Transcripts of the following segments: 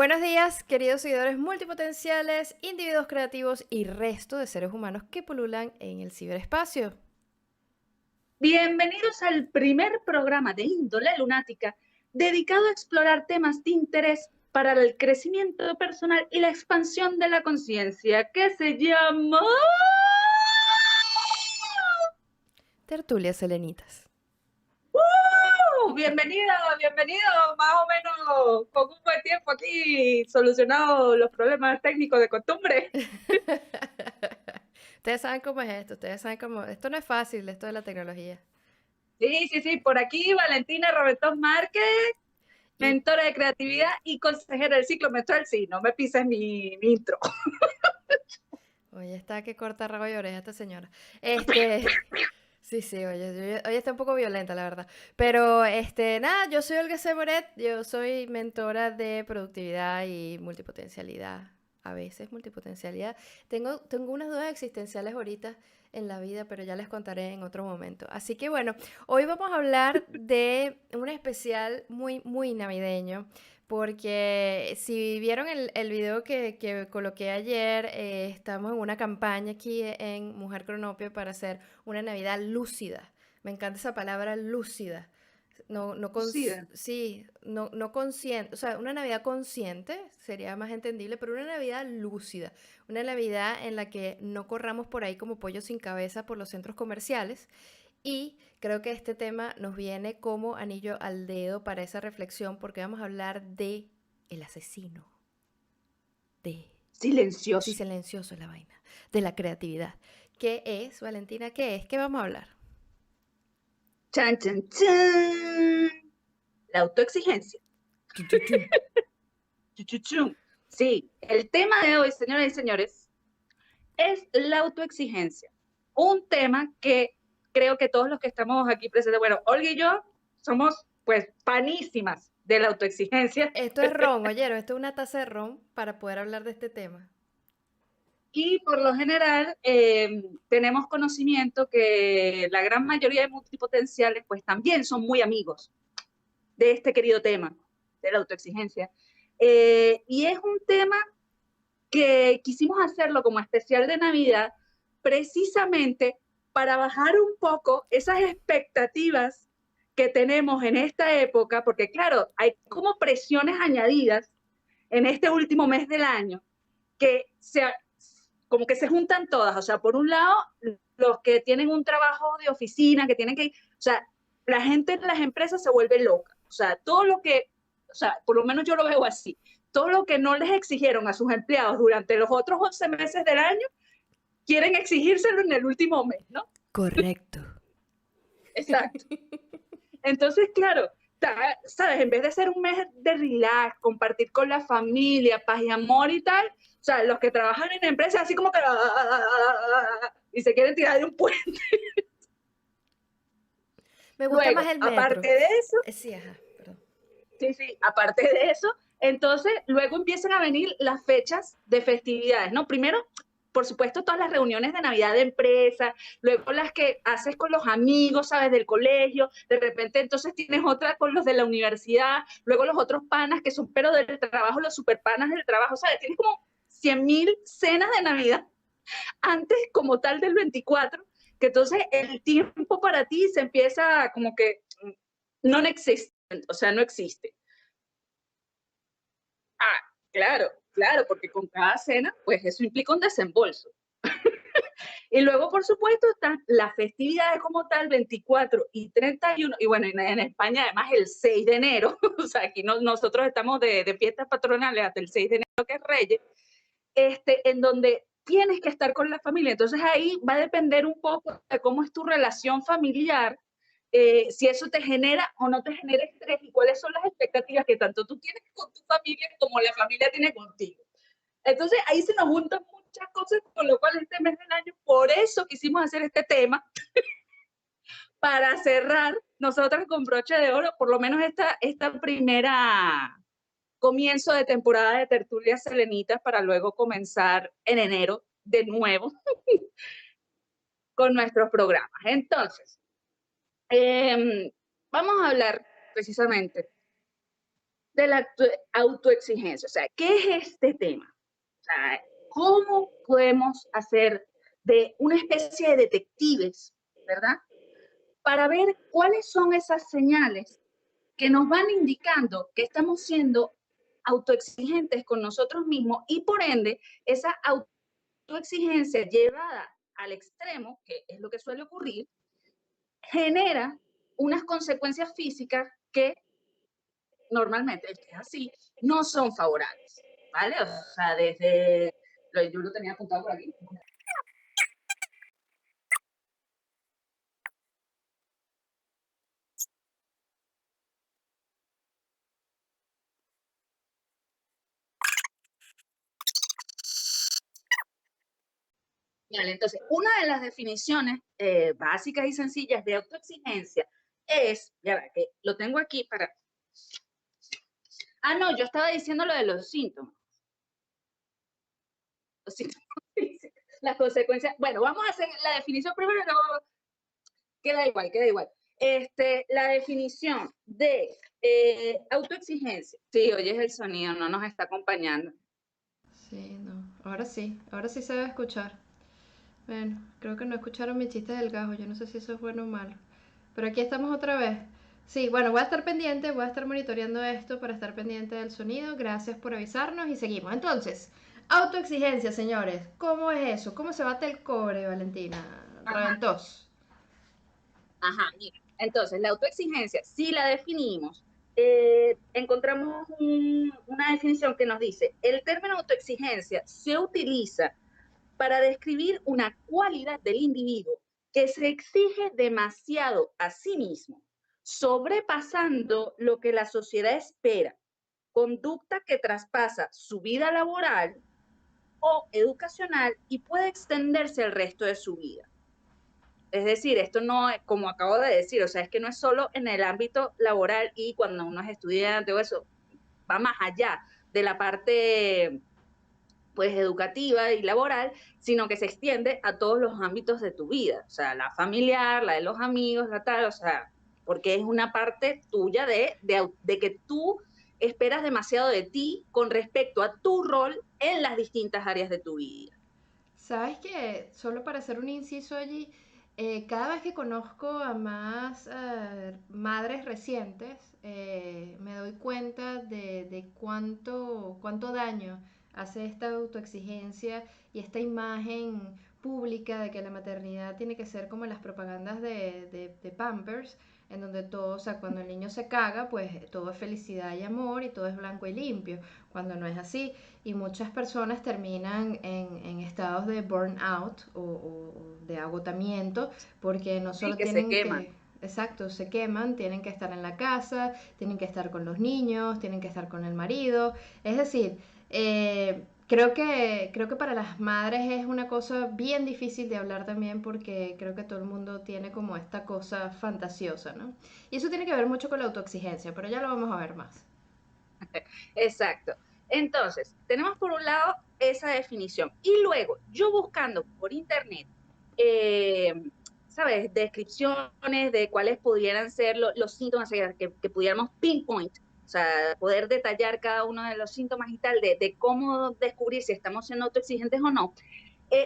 Buenos días, queridos seguidores multipotenciales, individuos creativos y resto de seres humanos que pululan en el ciberespacio. Bienvenidos al primer programa de índole lunática dedicado a explorar temas de interés para el crecimiento personal y la expansión de la conciencia, que se llama... Tertulias selenitas. Bienvenido, bienvenido, más o menos con un buen tiempo aquí solucionado los problemas técnicos de costumbre. Ustedes saben cómo es esto, ustedes saben cómo... Esto no es fácil, esto de la tecnología. Sí, sí, sí, por aquí Valentina Roberto Márquez, Y, mentora de creatividad y consejera del ciclo menstrual. Sí, no me pises mi intro. oye, está que corta rabo y oreja esta señora. Este... Sí, sí, oye, está un poco violenta, la verdad. Pero, nada, yo soy Olga Seboret, yo soy mentora de productividad y multipotencialidad. A veces multipotencialidad. Tengo unas dudas existenciales ahorita en la vida, pero ya les contaré en otro momento. Así que bueno, hoy vamos a hablar de un especial muy, muy navideño. Porque si vieron el video que coloqué ayer, estamos en una campaña aquí en Mujer Cronopio para hacer una Navidad lúcida. Me encanta esa palabra lúcida. Sí, Sí, no consciente, o sea, una Navidad consciente sería más entendible, pero una Navidad lúcida, una Navidad en la que no corramos por ahí como pollos sin cabeza por los centros comerciales. Y creo que este tema nos viene como anillo al dedo para esa reflexión porque vamos a hablar de el asesino, de, sí, silencioso. silencioso es la vaina, de la creatividad. ¿Qué es, Valentina? ¿Qué es? ¿Qué vamos a hablar? Chan, chan, chan. La autoexigencia. Chun, chun, chun. Chu. Sí, el tema de hoy, señoras y señores, es la autoexigencia. Un tema que creo que todos los que estamos aquí presentes, bueno, Olga y yo somos pues panísimas de la autoexigencia Esto es ron, oyeron, esto es una taza de ron para poder hablar de este tema. y por lo general tenemos conocimiento que la gran mayoría de multipotenciales pues también son muy amigos de este querido tema de la autoexigencia. Y es un tema que quisimos hacerlo como especial de Navidad, precisamente para bajar un poco esas expectativas que tenemos en esta época, porque claro, hay como presiones añadidas en este último mes del año que como que se juntan todas, o sea, por un lado, los que tienen un trabajo de oficina, que tienen que, o sea, la gente en las empresas se vuelve loca, o sea, todo lo que, o sea, por lo menos yo lo veo así, todo lo que no les exigieron a sus empleados durante los otros 11 meses del año, quieren exigírselo en el último mes, ¿no? Correcto. Exacto. Entonces, claro, ¿sabes? En vez de ser un mes de relax, compartir con la familia, paz y amor y tal, o sea, los que trabajan en empresas así como que y se quieren tirar de un puente. Me gusta más Luego, el aparte metro. de eso, Sí, ajá, perdón. sí, sí, aparte de eso, entonces luego empiezan a venir las fechas de festividades, ¿no? Primero, por supuesto, todas las reuniones de Navidad de empresa, luego las que haces con los amigos, ¿sabes? Del colegio, de repente entonces tienes otra con los de la universidad, luego los otros panas que son, pero del trabajo, los super panas del trabajo, ¿sabes? Tienes como 100.000 cenas de Navidad antes como tal del 24, que entonces el tiempo para ti se empieza como que no existe, o sea, no existe. Ah, claro, claro, porque con cada cena, pues eso implica un desembolso. Y luego, por supuesto, están las festividades como tal, 24 y 31, y bueno, en España además el 6 de enero, o sea, aquí nosotros estamos de fiestas patronales hasta el 6 de enero, que es Reyes, en donde tienes que estar con la familia. Entonces ahí va a depender un poco de cómo es tu relación familiar, si eso te genera o no te genera estrés y cuáles son las expectativas que tanto tú tienes con tu familia como la familia tiene contigo. Entonces ahí se nos juntan muchas cosas, con lo cual este mes del año, por eso quisimos hacer este tema, para cerrar nosotras con broche de oro, por lo menos esta primera comienzo de temporada de tertulias selenitas para luego comenzar en enero de nuevo con nuestros programas. Entonces, vamos a hablar precisamente de la autoexigencia. O sea, ¿qué es este tema? O sea, ¿cómo podemos hacer de una especie de detectives, ¿verdad? Para ver cuáles son esas señales que nos van indicando que estamos siendo autoexigentes con nosotros mismos y por ende esa autoexigencia llevada al extremo, que es lo que suele ocurrir, genera unas consecuencias físicas que normalmente, es que es así, no son favorables, ¿vale? O sea, desde, yo lo tenía apuntado por aquí. Vale, entonces, una de las definiciones básicas y sencillas de autoexigencia es, ya va, que lo tengo aquí para... Ah, no, yo estaba diciendo lo de los síntomas. Los síntomas, las consecuencias. Bueno, vamos a hacer la definición primero y luego queda igual, queda igual. La definición de autoexigencia. Sí, oyes el sonido, no nos está acompañando. Sí, no. Ahora sí se debe escuchar. Bueno, creo que no escucharon mi chiste del gajo, yo no sé si eso es bueno o malo. Pero aquí estamos otra vez. Sí, bueno, voy a estar pendiente, voy a estar monitoreando esto para estar pendiente del sonido. Gracias por avisarnos y seguimos. Entonces, autoexigencia, señores. ¿Cómo es eso? ¿Cómo se bate el cobre, Valentina? Ajá, Reventos. ajá, mira. Entonces, la autoexigencia, si la definimos, encontramos una definición que nos dice, el término autoexigencia se utiliza para describir una cualidad del individuo que se exige demasiado a sí mismo, sobrepasando lo que la sociedad espera, conducta que traspasa su vida laboral o educacional y puede extenderse al resto de su vida. Es decir, esto no es, como acabo de decir, o sea, es que no es solo en el ámbito laboral y cuando uno es estudiante o eso, va más allá de la parte pues educativa y laboral, sino que se extiende a todos los ámbitos de tu vida, o sea, la familiar, la de los amigos, la tal, o sea, porque es una parte tuya de que tú esperas demasiado de ti con respecto a tu rol en las distintas áreas de tu vida. ¿Sabes qué? Solo para hacer un inciso allí, cada vez que conozco a más madres recientes, me doy cuenta de cuánto daño hace esta autoexigencia y esta imagen pública de que la maternidad tiene que ser como las propagandas de Pampers, en donde todo, o sea, cuando el niño se caga, pues todo es felicidad y amor y todo es blanco y limpio, cuando no es así. Y muchas personas terminan en estados de burnout o de agotamiento porque no Sí, solo que se tienen queman. que, exacto, se queman, tienen que estar en la casa, tienen que estar con los niños, tienen que estar con el marido. Es decir, creo que para las madres es una cosa bien difícil de hablar también porque creo que todo el mundo tiene como esta cosa fantasiosa, ¿no? Y eso tiene que ver mucho con la autoexigencia, pero ya lo vamos a ver más. Exacto. Entonces, tenemos por un lado esa definición y luego yo buscando por internet, eh, ¿sabes? Descripciones de cuáles pudieran ser los síntomas que pudiéramos pinpoint, o sea, poder detallar cada uno de los síntomas y tal, de cómo descubrir si estamos siendo autoexigentes o no.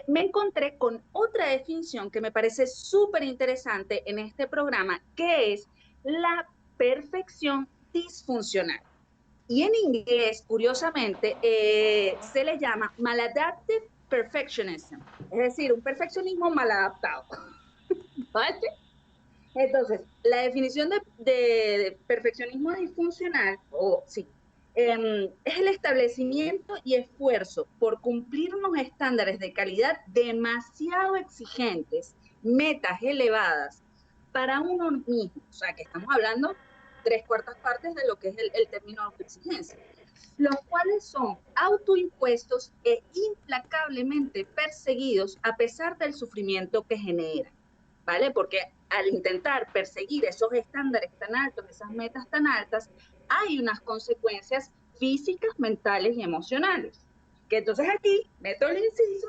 Me encontré con otra definición que me parece súper interesante en este programa, que es la perfección disfuncional. Y en inglés, curiosamente, se le llama maladaptive perfectionism, es decir, un perfeccionismo mal adaptado. ¿Vale? Entonces, la definición de perfeccionismo disfuncional, o sí, es el establecimiento y esfuerzo por cumplir unos estándares de calidad demasiado exigentes, metas elevadas para uno mismo. O sea, que estamos hablando tres cuartas partes de lo que es el término autoexigencia, los cuales son autoimpuestos e implacablemente perseguidos a pesar del sufrimiento que generan. ¿Vale? Porque al intentar perseguir esos estándares tan altos, esas metas tan altas, hay unas consecuencias físicas, mentales y emocionales. Que entonces aquí meto el inciso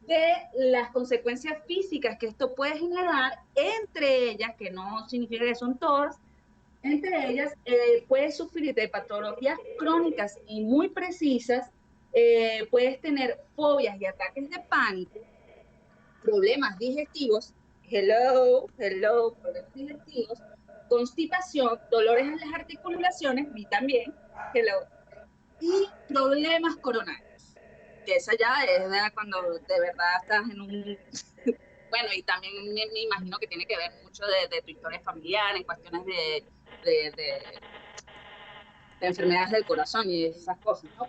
de las consecuencias físicas que esto puede generar, entre ellas, que no significa que son todas, Entre ellas, puedes sufrir de patologías crónicas y muy precisas, puedes tener fobias y ataques de pánico, problemas digestivos, problemas digestivos, constipación, dolores en las articulaciones, vi también, hello, y problemas coronarios, que esa ya es cuando de verdad estás en un... Bueno, y también me imagino que tiene que ver mucho de tu historia familiar en cuestiones de, de, de enfermedades del corazón y esas cosas, ¿no?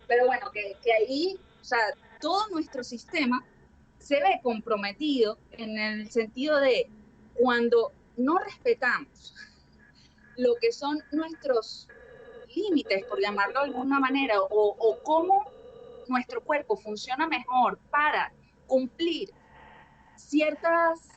Pero bueno, que ahí, o sea, todo nuestro sistema se ve comprometido en el sentido de cuando no respetamos lo que son nuestros límites, por llamarlo de alguna manera, o cómo nuestro cuerpo funciona mejor para cumplir ciertas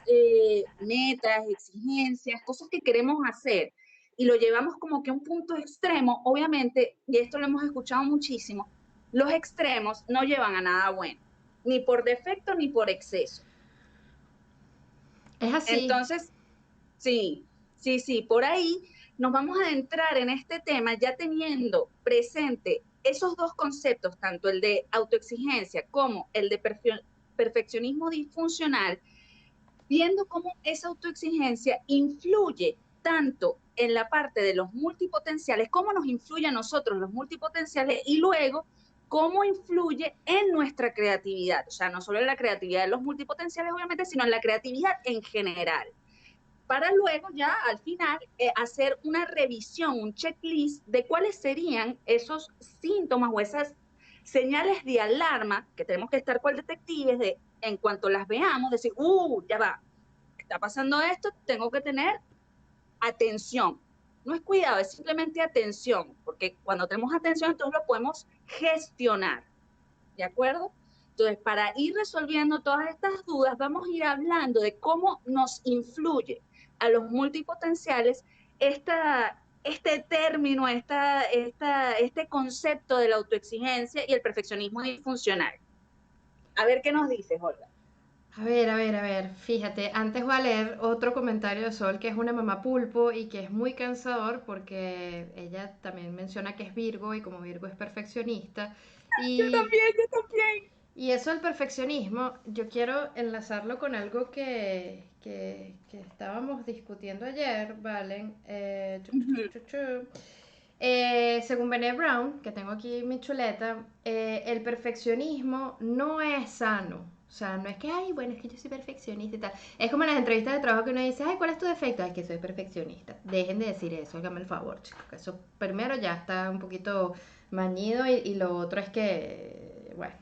metas, exigencias, cosas que queremos hacer y lo llevamos como que a un punto extremo, obviamente, y esto lo hemos escuchado muchísimo, los extremos no llevan a nada bueno, ni por defecto ni por exceso. Es así. Entonces, sí, sí, por ahí nos vamos a adentrar en este tema ya teniendo presente esos dos conceptos, tanto el de autoexigencia como el de perfeccionismo disfuncional, viendo cómo esa autoexigencia influye tanto en la parte de los multipotenciales, cómo nos influye a nosotros los multipotenciales y luego cómo influye en nuestra creatividad, o sea, no solo en la creatividad de los multipotenciales, obviamente, sino en la creatividad en general para luego ya al final hacer una revisión, un checklist de cuáles serían esos síntomas o esas señales de alarma que tenemos que estar con detectives de en cuanto las veamos, decir, ya va, está pasando esto, tengo que tener atención. No es cuidado, es simplemente atención, porque cuando tenemos atención entonces lo podemos gestionar, ¿de acuerdo? Entonces, para ir resolviendo todas estas dudas, vamos a ir hablando de cómo nos influye a los multipotenciales este término, este concepto de la autoexigencia y el perfeccionismo disfuncional. A ver qué nos dices, Olga. A ver, fíjate, antes voy a leer otro comentario de Sol, que es una mamá pulpo y que es muy cansador porque ella también menciona que es Virgo y como Virgo es perfeccionista. Y, Yo también. y eso del perfeccionismo, yo quiero enlazarlo con algo que estábamos discutiendo ayer, ¿vale? Según Brené Brown, que tengo aquí mi chuleta, el perfeccionismo no es sano. O sea, no es que, ay, bueno, es que yo soy perfeccionista y tal. Es como en las entrevistas de trabajo que uno dice, ay, ¿cuál es tu defecto? Ay, que soy perfeccionista. Dejen de decir eso, hágame el favor, chicos. Eso primero ya está un poquito mañido y lo otro es que, bueno.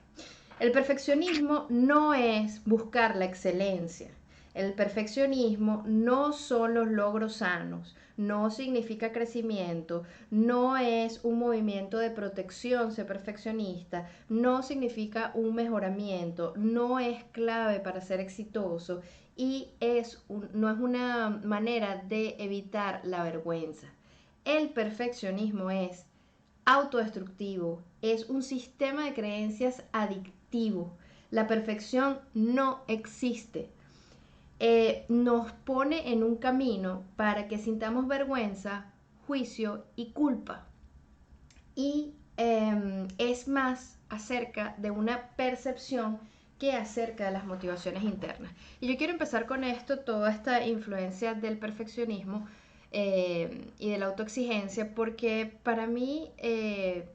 El perfeccionismo no es buscar la excelencia. El perfeccionismo no son los logros sanos, no significa crecimiento, no es un movimiento de protección ser perfeccionista, no significa un mejoramiento, no es clave para ser exitoso y no es una manera de evitar la vergüenza. El perfeccionismo es autodestructivo, es un sistema de creencias adictivo. La perfección no existe. Nos pone en un camino para que sintamos vergüenza, juicio y culpa. Y es más acerca de una percepción que acerca de las motivaciones internas. Y yo quiero empezar con esto, toda esta influencia del perfeccionismo y de la autoexigencia, porque para mí,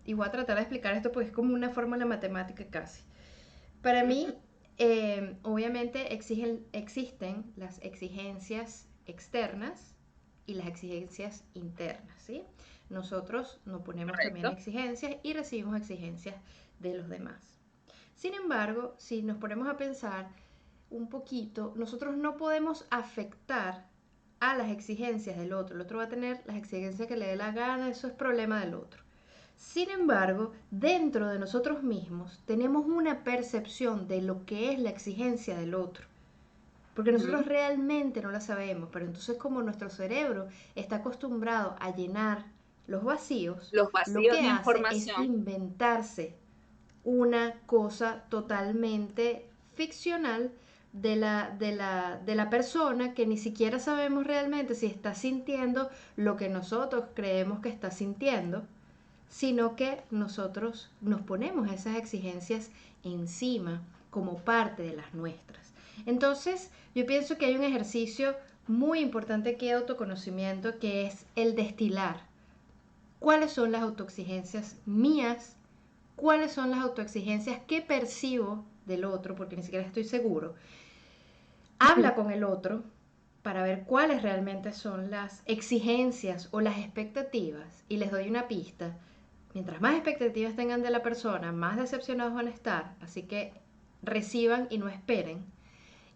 y voy a tratar de explicar esto porque es como una fórmula matemática casi. Para mí, obviamente existen las exigencias externas y las exigencias internas, ¿sí? Nosotros nos ponemos también Correcto. exigencias y recibimos exigencias de los demás. Sin embargo, si nos ponemos a pensar un poquito, nosotros no podemos afectar a las exigencias del otro. El otro va a tener las exigencias que le dé la gana, eso es problema del otro. Sin embargo, dentro de nosotros mismos tenemos una percepción de lo que es la exigencia del otro. Porque nosotros realmente no la sabemos, pero entonces como nuestro cerebro está acostumbrado a llenar los vacíos, Los lo vacíos que de hace es información. inventarse una cosa totalmente ficcional de la persona, que ni siquiera sabemos realmente si está sintiendo lo que nosotros creemos que está sintiendo, sino que nosotros nos ponemos esas exigencias encima como parte de las nuestras. Entonces, yo pienso que hay un ejercicio muy importante aquí de autoconocimiento, que es el destilar. ¿Cuáles son las autoexigencias mías? ¿Cuáles son las autoexigencias que percibo del otro? Porque ni siquiera estoy seguro. Habla con el otro para ver cuáles realmente son las exigencias o las expectativas, y les doy una pista. Mientras más expectativas tengan de la persona, más decepcionados van a estar, así que reciban y no esperen.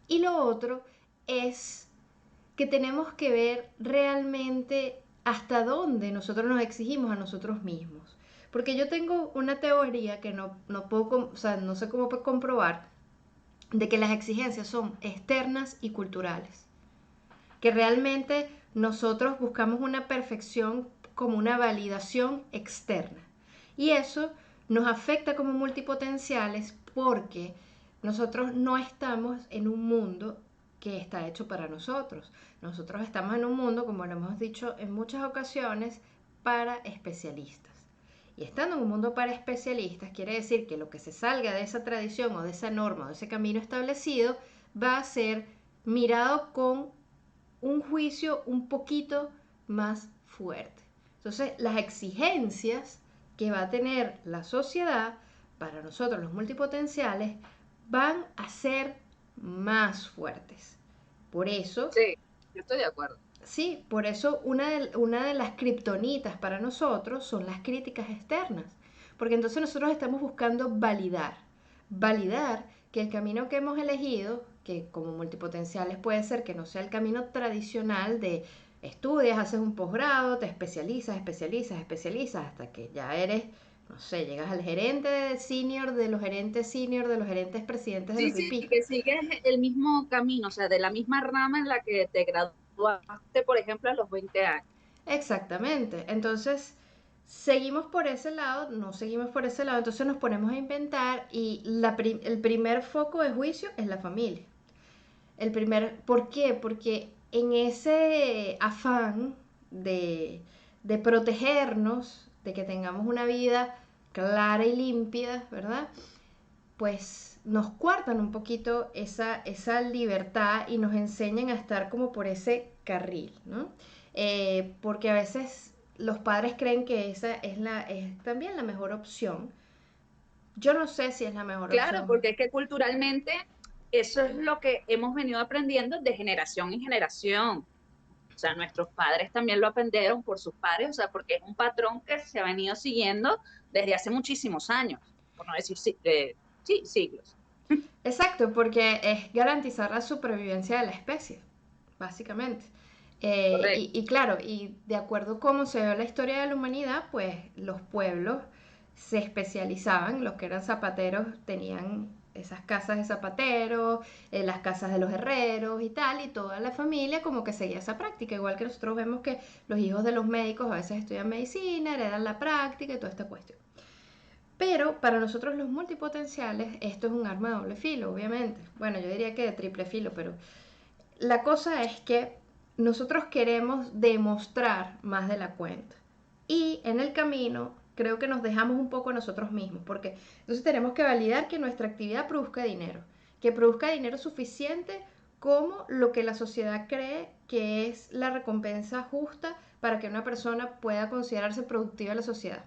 Y lo otro es que tenemos que ver realmente hasta dónde nosotros nos exigimos a nosotros mismos. Porque yo tengo una teoría que no puedo, o sea, no sé cómo puedo comprobar, de que las exigencias son externas y culturales. Que realmente nosotros buscamos una perfección como una validación externa. Y eso nos afecta como multipotenciales, porque nosotros no estamos en un mundo que está hecho para nosotros. Nosotros estamos en un mundo, como lo hemos dicho en muchas ocasiones, para especialistas. Y estando en un mundo para especialistas, quiere decir que lo que se salga de esa tradición o de esa norma o de ese camino establecido va a ser mirado con un juicio un poquito más fuerte. Entonces, las exigencias que va a tener la sociedad para nosotros los multipotenciales van a ser más fuertes. Por eso, Sí, yo estoy de acuerdo. sí, por eso una de las kriptonitas para nosotros son las críticas externas. Porque entonces nosotros estamos buscando validar que el camino que hemos elegido, que como multipotenciales puede ser que no sea el camino tradicional de estudias, haces un posgrado, te especializas, hasta que ya eres, no sé, llegas al gerente senior de los gerentes senior de los gerentes presidentes de Sí, los sí, VP. que sigues el mismo camino, o sea, de la misma rama en la que te graduaste, por ejemplo, a los 20 años. Exactamente. Entonces, seguimos por ese lado, no seguimos por ese lado, entonces nos ponemos a inventar, y el primer foco de juicio es la familia. ¿Por qué? Porque en ese afán de protegernos, de que tengamos una vida clara y limpia, ¿verdad? Pues nos cuartan un poquito esa libertad y nos enseñan a estar como por ese carril, ¿no? Porque a veces los padres creen que esa es también la mejor opción. Yo no sé si es la mejor Claro, opción. porque es que culturalmente eso es lo que hemos venido aprendiendo de generación en generación. O sea, nuestros padres también lo aprendieron por sus padres, o sea, porque es un patrón que se ha venido siguiendo desde hace muchísimos años, por no decir sí, siglos. Exacto, porque es garantizar la supervivencia de la especie, básicamente. Y, Correcto. y claro, y de acuerdo a cómo se ve la historia de la humanidad, pues los pueblos se especializaban. Los que eran zapateros tenían esas casas de zapateros, las casas de los herreros y tal, y toda la familia como que seguía esa práctica. Igual que nosotros vemos que los hijos de los médicos a veces estudian medicina, heredan la práctica y toda esta cuestión. Pero para nosotros los multipotenciales esto es un arma de doble filo, obviamente. Bueno, yo diría que de triple filo, pero la cosa es que nosotros queremos demostrar más de la cuenta. Y en el camino creo que nos dejamos un poco a nosotros mismos, porque entonces tenemos que validar que nuestra actividad produzca dinero, que produzca dinero suficiente como lo que la sociedad cree que es la recompensa justa para que una persona pueda considerarse productiva en la sociedad.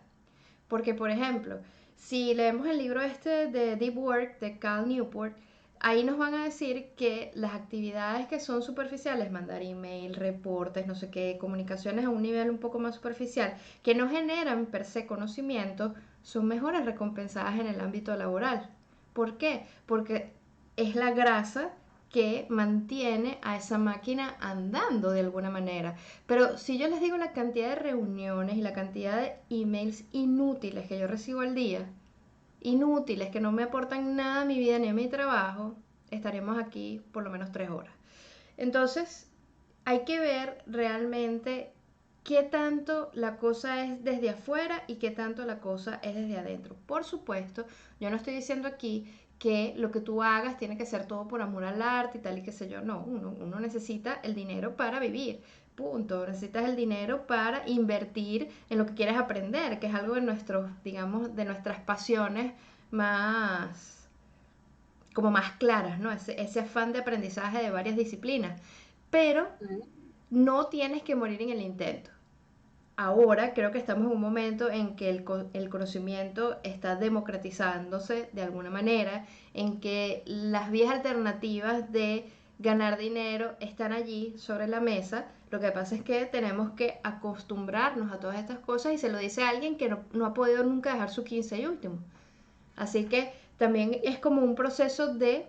Porque, por ejemplo, si leemos el libro este de Deep Work de Cal Newport, ahí nos van a decir que las actividades que son superficiales, mandar email, reportes, no sé qué, comunicaciones a un nivel un poco más superficial, que no generan per se conocimiento, son mejores recompensadas en el ámbito laboral. ¿Por qué? Porque es la grasa que mantiene a esa máquina andando de alguna manera. Pero si yo les digo la cantidad de reuniones y la cantidad de emails inútiles que yo recibo al día, inútiles, que no me aportan nada a mi vida ni a mi trabajo, estaremos aquí por lo menos 3 horas. Entonces, hay que ver realmente qué tanto la cosa es desde afuera y qué tanto la cosa es desde adentro. Por supuesto, yo no estoy diciendo aquí que lo que tú hagas tiene que ser todo por amor al arte y tal y qué sé yo. No, uno necesita el dinero para vivir. Punto. Necesitas el dinero para invertir en lo que quieres aprender, que es algo de nuestros, digamos, de nuestras pasiones más, como más claras, ¿no? Ese afán de aprendizaje de varias disciplinas. Pero no tienes que morir en el intento. Ahora creo que estamos en un momento en que el conocimiento está democratizándose de alguna manera, en que las vías alternativas de ganar dinero están allí sobre la mesa. Lo que pasa es que tenemos que acostumbrarnos a todas estas cosas y se lo dice alguien que no ha podido nunca dejar su 15 y último. Así que también es como un proceso de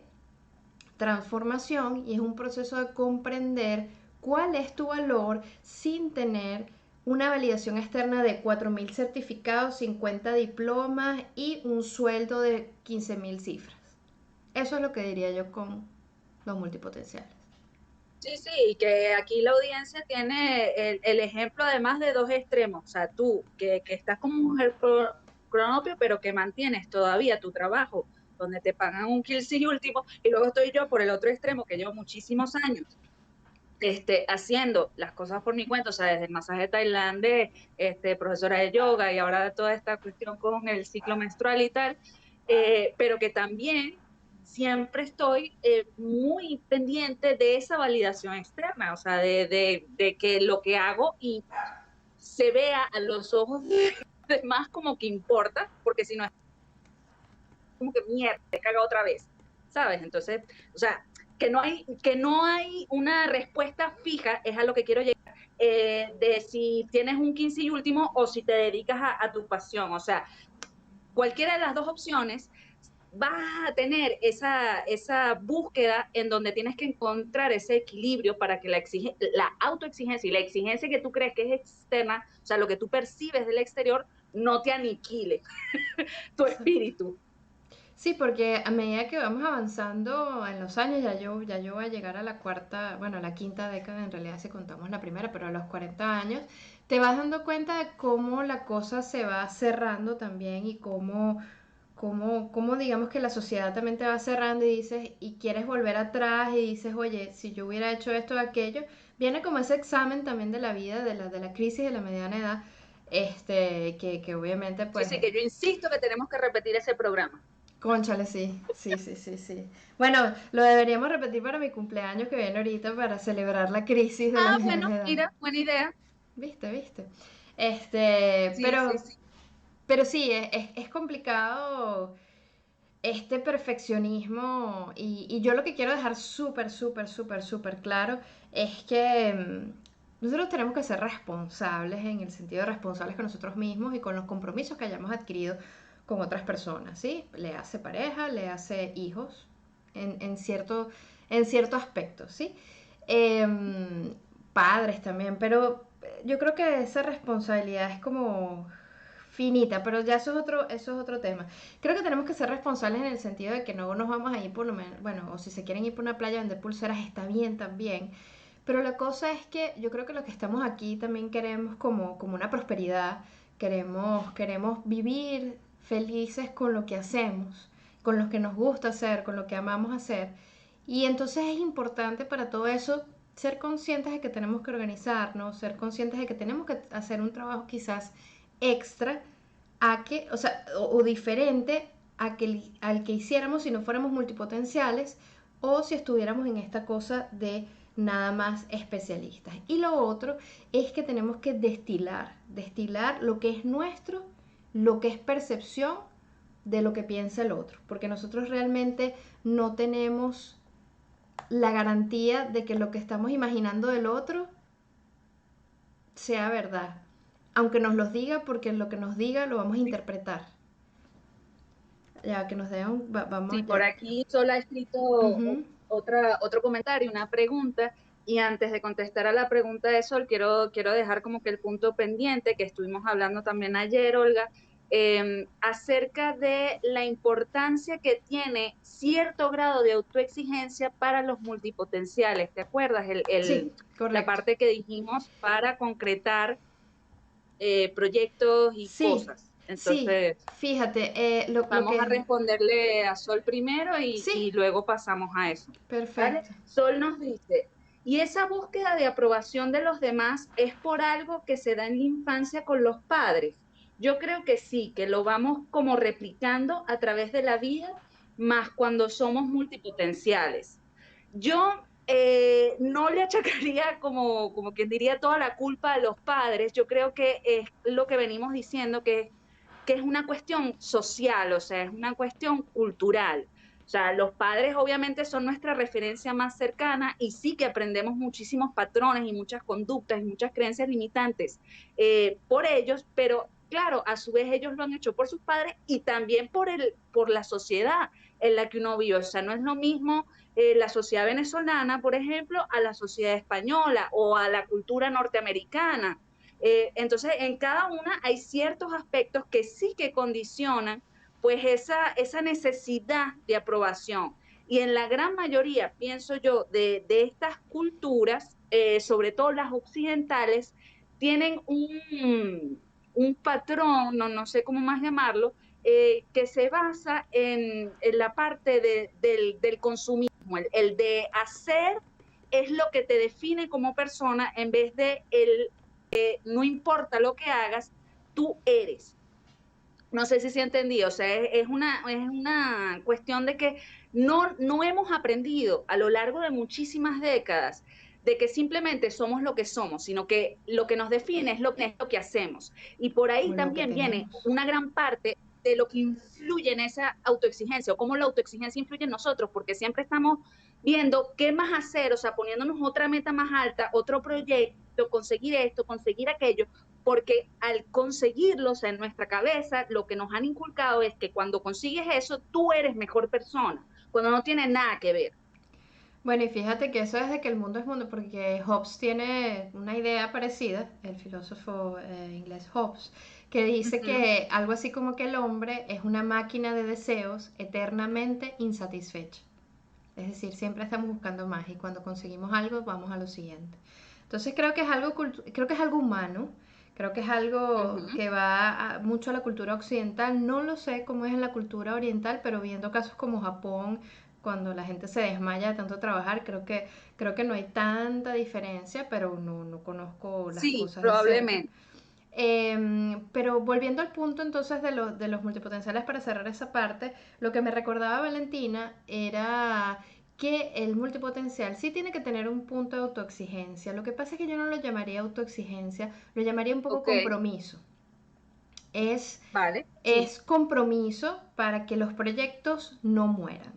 transformación y es un proceso de comprender cuál es tu valor sin tener una validación externa de 4.000 certificados, 50 diplomas y un sueldo de 15.000 cifras. Eso es lo que diría yo con los multipotenciales. Sí, sí, y que aquí la audiencia tiene el ejemplo además de dos extremos, o sea, tú que estás como mujer cronopio, pero que mantienes todavía tu trabajo, donde te pagan un y último, y luego estoy yo por el otro extremo, que llevo muchísimos años haciendo las cosas por mi cuenta, o sea, desde el masaje tailandés, profesora de yoga y ahora toda esta cuestión con el ciclo menstrual y tal, pero que también siempre estoy muy pendiente de esa validación externa, o sea, de que lo que hago y se vea a los ojos de más como que importa, porque si no es como que mierda, te caga otra vez, ¿sabes? Entonces, o sea, que no hay una respuesta fija, es a lo que quiero llegar, de si tienes un 15 y último o si te dedicas a tu pasión, o sea, cualquiera de las dos opciones vas a tener esa búsqueda en donde tienes que encontrar ese equilibrio para que la autoexigencia y la exigencia que tú crees que es externa, o sea, lo que tú percibes del exterior, no te aniquile tu espíritu. Sí, porque a medida que vamos avanzando en los años, ya yo voy a llegar a la cuarta, bueno, a la quinta década, en realidad si contamos la primera, pero a los 40 años, te vas dando cuenta de cómo la cosa se va cerrando también y cómo digamos que la sociedad también te va cerrando y dices, y quieres volver atrás y dices, oye, si yo hubiera hecho esto o aquello, viene como ese examen también de la vida, de la crisis de la mediana edad, que obviamente Sí, pues sí, que yo insisto que tenemos que repetir ese programa. cónchale, sí, sí, sí, sí, sí. Bueno, lo deberíamos repetir para mi cumpleaños que viene ahorita para celebrar la crisis de la Ah, mediana bueno, edad. mira, buena idea. ¿Viste, viste? Sí, sí, sí. Pero sí, es complicado este perfeccionismo y yo lo que quiero dejar súper, súper, súper, súper claro es que nosotros tenemos que ser responsables en el sentido de responsables con nosotros mismos y con los compromisos que hayamos adquirido con otras personas, ¿sí? Le hace pareja, le hace hijos en cierto aspecto, ¿sí? Padres también, pero yo creo que esa responsabilidad es como finita, pero ya eso es otro tema. Creo que tenemos que ser responsables en el sentido de que no nos vamos a ir por lo menos, bueno, o si se quieren ir por una playa a vender pulseras está bien también, pero la cosa es que yo creo que los que estamos aquí también queremos como una prosperidad, queremos vivir felices con lo que hacemos, con lo que nos gusta hacer, con lo que amamos hacer. Y entonces es importante para todo eso ser conscientes de que tenemos que organizarnos, ser conscientes de que tenemos que hacer un trabajo quizás extra a que, o sea, o diferente al que hiciéramos si no fuéramos multipotenciales o si estuviéramos en esta cosa de nada más especialistas. Y lo otro es que tenemos que destilar lo que es nuestro, lo que es percepción de lo que piensa el otro, porque nosotros realmente no tenemos la garantía de que lo que estamos imaginando del otro sea verdad, aunque nos lo diga, porque lo que nos diga lo vamos a interpretar. Ya que nos den, Sí, vamos por ya. aquí solo ha escrito Ujú. otro comentario, una pregunta, y antes de contestar a la pregunta de Sol, quiero dejar como que el punto pendiente que estuvimos hablando también ayer, Olga, acerca de la importancia que tiene cierto grado de autoexigencia para los multipotenciales. ¿Te acuerdas? Sí, La correcto. parte que dijimos para concretar proyectos y Sí, cosas. sí, Entonces, fíjate, lo vamos a que... responderle a Sol primero y Sí, luego pasamos a eso. ¿Vale? perfecto. Sol nos dice, y esa búsqueda de aprobación de los demás es por algo que se da en la infancia con los padres. Yo creo que sí, que lo vamos como replicando a través de la vida, más cuando somos multipotenciales. Yo no le achacaría como quien diría toda la culpa a los padres. Yo creo que es lo que venimos diciendo, que es una cuestión social, o sea, es una cuestión cultural. O sea, los padres obviamente son nuestra referencia más cercana y sí que aprendemos muchísimos patrones y muchas conductas y muchas creencias limitantes por ellos, pero claro, a su vez ellos lo han hecho por sus padres y también por la sociedad en la que uno vive. O sea, no es lo mismo la sociedad venezolana, por ejemplo, a la sociedad española o a la cultura norteamericana. Entonces, en cada una hay ciertos aspectos que sí que condicionan pues esa necesidad de aprobación. Y en la gran mayoría, pienso yo, de estas culturas, sobre todo las occidentales, tienen un patrón, no sé cómo más llamarlo, que se basa en la parte del consumismo, el de hacer es lo que te define como persona en vez de el no importa lo que hagas, tú eres. No sé si se ha entendido, o sea, es una cuestión de que no hemos aprendido a lo largo de muchísimas décadas de que simplemente somos lo que somos, sino que lo que nos define es lo que hacemos. Y por O ahí lo que también viene tenemos. una gran parte de lo que influye en esa autoexigencia o cómo la autoexigencia influye en nosotros, porque siempre estamos viendo qué más hacer, o sea, poniéndonos otra meta más alta, otro proyecto, conseguir esto, conseguir aquello, porque al conseguirlos en nuestra cabeza, lo que nos han inculcado es que cuando consigues eso, tú eres mejor persona, cuando no tiene nada que ver. Bueno, y fíjate que eso es de que el mundo es mundo, porque Hobbes tiene una idea parecida, el filósofo inglés Hobbes, que Uh dice -huh. que algo así como que el hombre es una máquina de deseos eternamente insatisfecha. Es decir, siempre estamos buscando más y cuando conseguimos algo vamos a lo siguiente. Entonces creo que es algo humano, creo que es Uh algo -huh. que va mucho a la cultura occidental. No lo sé cómo es en la cultura oriental, pero viendo casos como Japón, cuando la gente se desmaya de tanto trabajar, creo que no hay tanta diferencia, pero no conozco las Sí, cosas de cerca. probablemente. Pero volviendo al punto entonces de los multipotenciales para cerrar esa parte, lo que me recordaba Valentina era que el multipotencial sí tiene que tener un punto de autoexigencia. Lo que pasa es que yo no lo llamaría autoexigencia, lo llamaría un poco Ok, compromiso. Es, vale, sí. es compromiso para que los proyectos no mueran.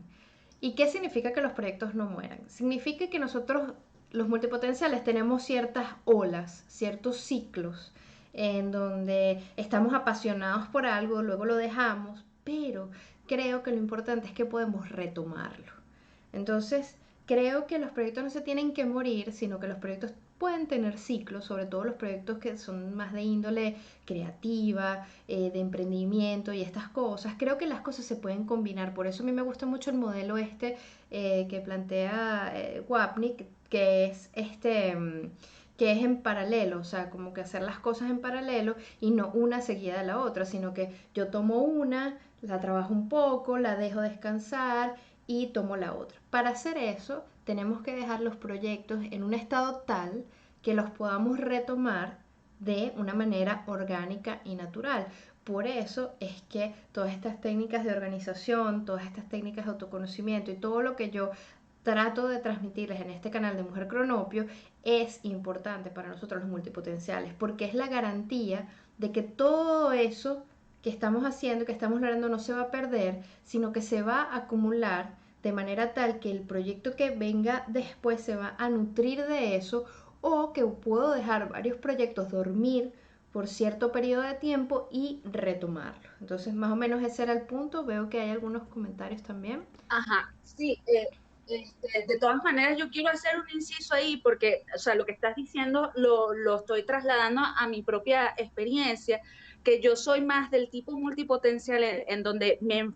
¿Y qué significa que los proyectos no mueran? Significa que nosotros, los multipotenciales, tenemos ciertas olas, ciertos ciclos en donde estamos apasionados por algo, luego lo dejamos, pero creo que lo importante es que podemos retomarlo. Entonces, creo que los proyectos no se tienen que morir, sino que los proyectos pueden tener ciclos, sobre todo los proyectos que son más de índole creativa, de emprendimiento y estas cosas. Creo que las cosas se pueden combinar, por eso a mí me gusta mucho el modelo que plantea Wapnick, que es que es en paralelo, o sea, como que hacer las cosas en paralelo y no una seguida de la otra, sino que yo tomo una, la trabajo un poco, la dejo descansar y tomo la otra. Para hacer eso, tenemos que dejar los proyectos en un estado tal que los podamos retomar de una manera orgánica y natural. Por eso es que todas estas técnicas de organización, todas estas técnicas de autoconocimiento y todo lo que yo trato de transmitirles en este canal de Mujer Cronopio es importante para nosotros los multipotenciales, porque es la garantía de que todo eso que estamos haciendo, que estamos logrando, no se va a perder, sino que se va a acumular de manera tal que el proyecto que venga después se va a nutrir de eso, o que puedo dejar varios proyectos dormir por cierto periodo de tiempo y retomarlo. Entonces, más o menos ese era el punto. Veo que hay algunos comentarios también. Ajá, sí. De todas maneras, yo quiero hacer un inciso ahí porque, o sea, lo que estás diciendo lo estoy trasladando a mi propia experiencia, que yo soy más del tipo multipotencial en donde me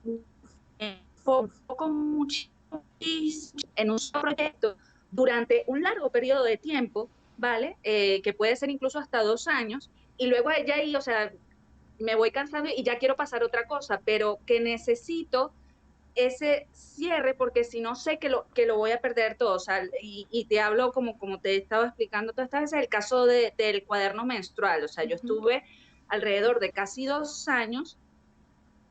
enfoco muchísimo en un solo proyecto durante un largo periodo de tiempo, ¿vale? Que puede ser incluso hasta 2 años, y luego ya ahí, o sea, me voy cansando y ya quiero pasar a otra cosa, pero que necesito ese cierre porque si no sé que lo voy a perder todo. O sea, y te hablo como te he estado explicando todas estas veces, el caso del cuaderno menstrual. O sea, yo Ujú. estuve alrededor de casi 2 años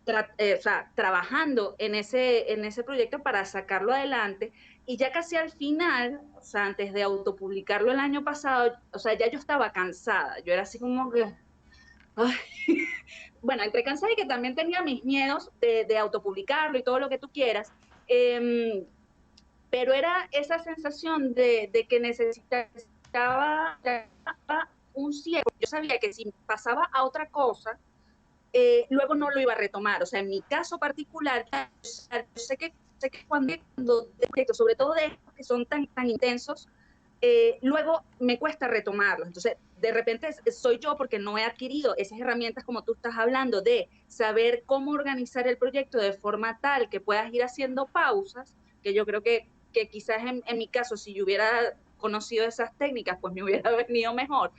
o sea, trabajando en ese proyecto para sacarlo adelante, y ya casi al final, o sea, antes de autopublicarlo el año pasado, o sea, ya yo estaba cansada, yo era así como que, ay, bueno, entre cansada y que también tenía mis miedos de autopublicarlo y todo lo que tú quieras, eh, pero era esa sensación de que necesitaba un cierre. Yo sabía que si pasaba a otra cosa, luego no lo iba a retomar. O sea, en mi caso particular, yo sé que cuando de proyectos, sobre todo de estos que son tan intensos, luego me cuesta retomarlos. Entonces, de repente soy yo porque no he adquirido esas herramientas como tú estás hablando de saber cómo organizar el proyecto de forma tal que puedas ir haciendo pausas, que yo creo que quizás en mi caso, si yo hubiera conocido esas técnicas, pues me hubiera venido mejor.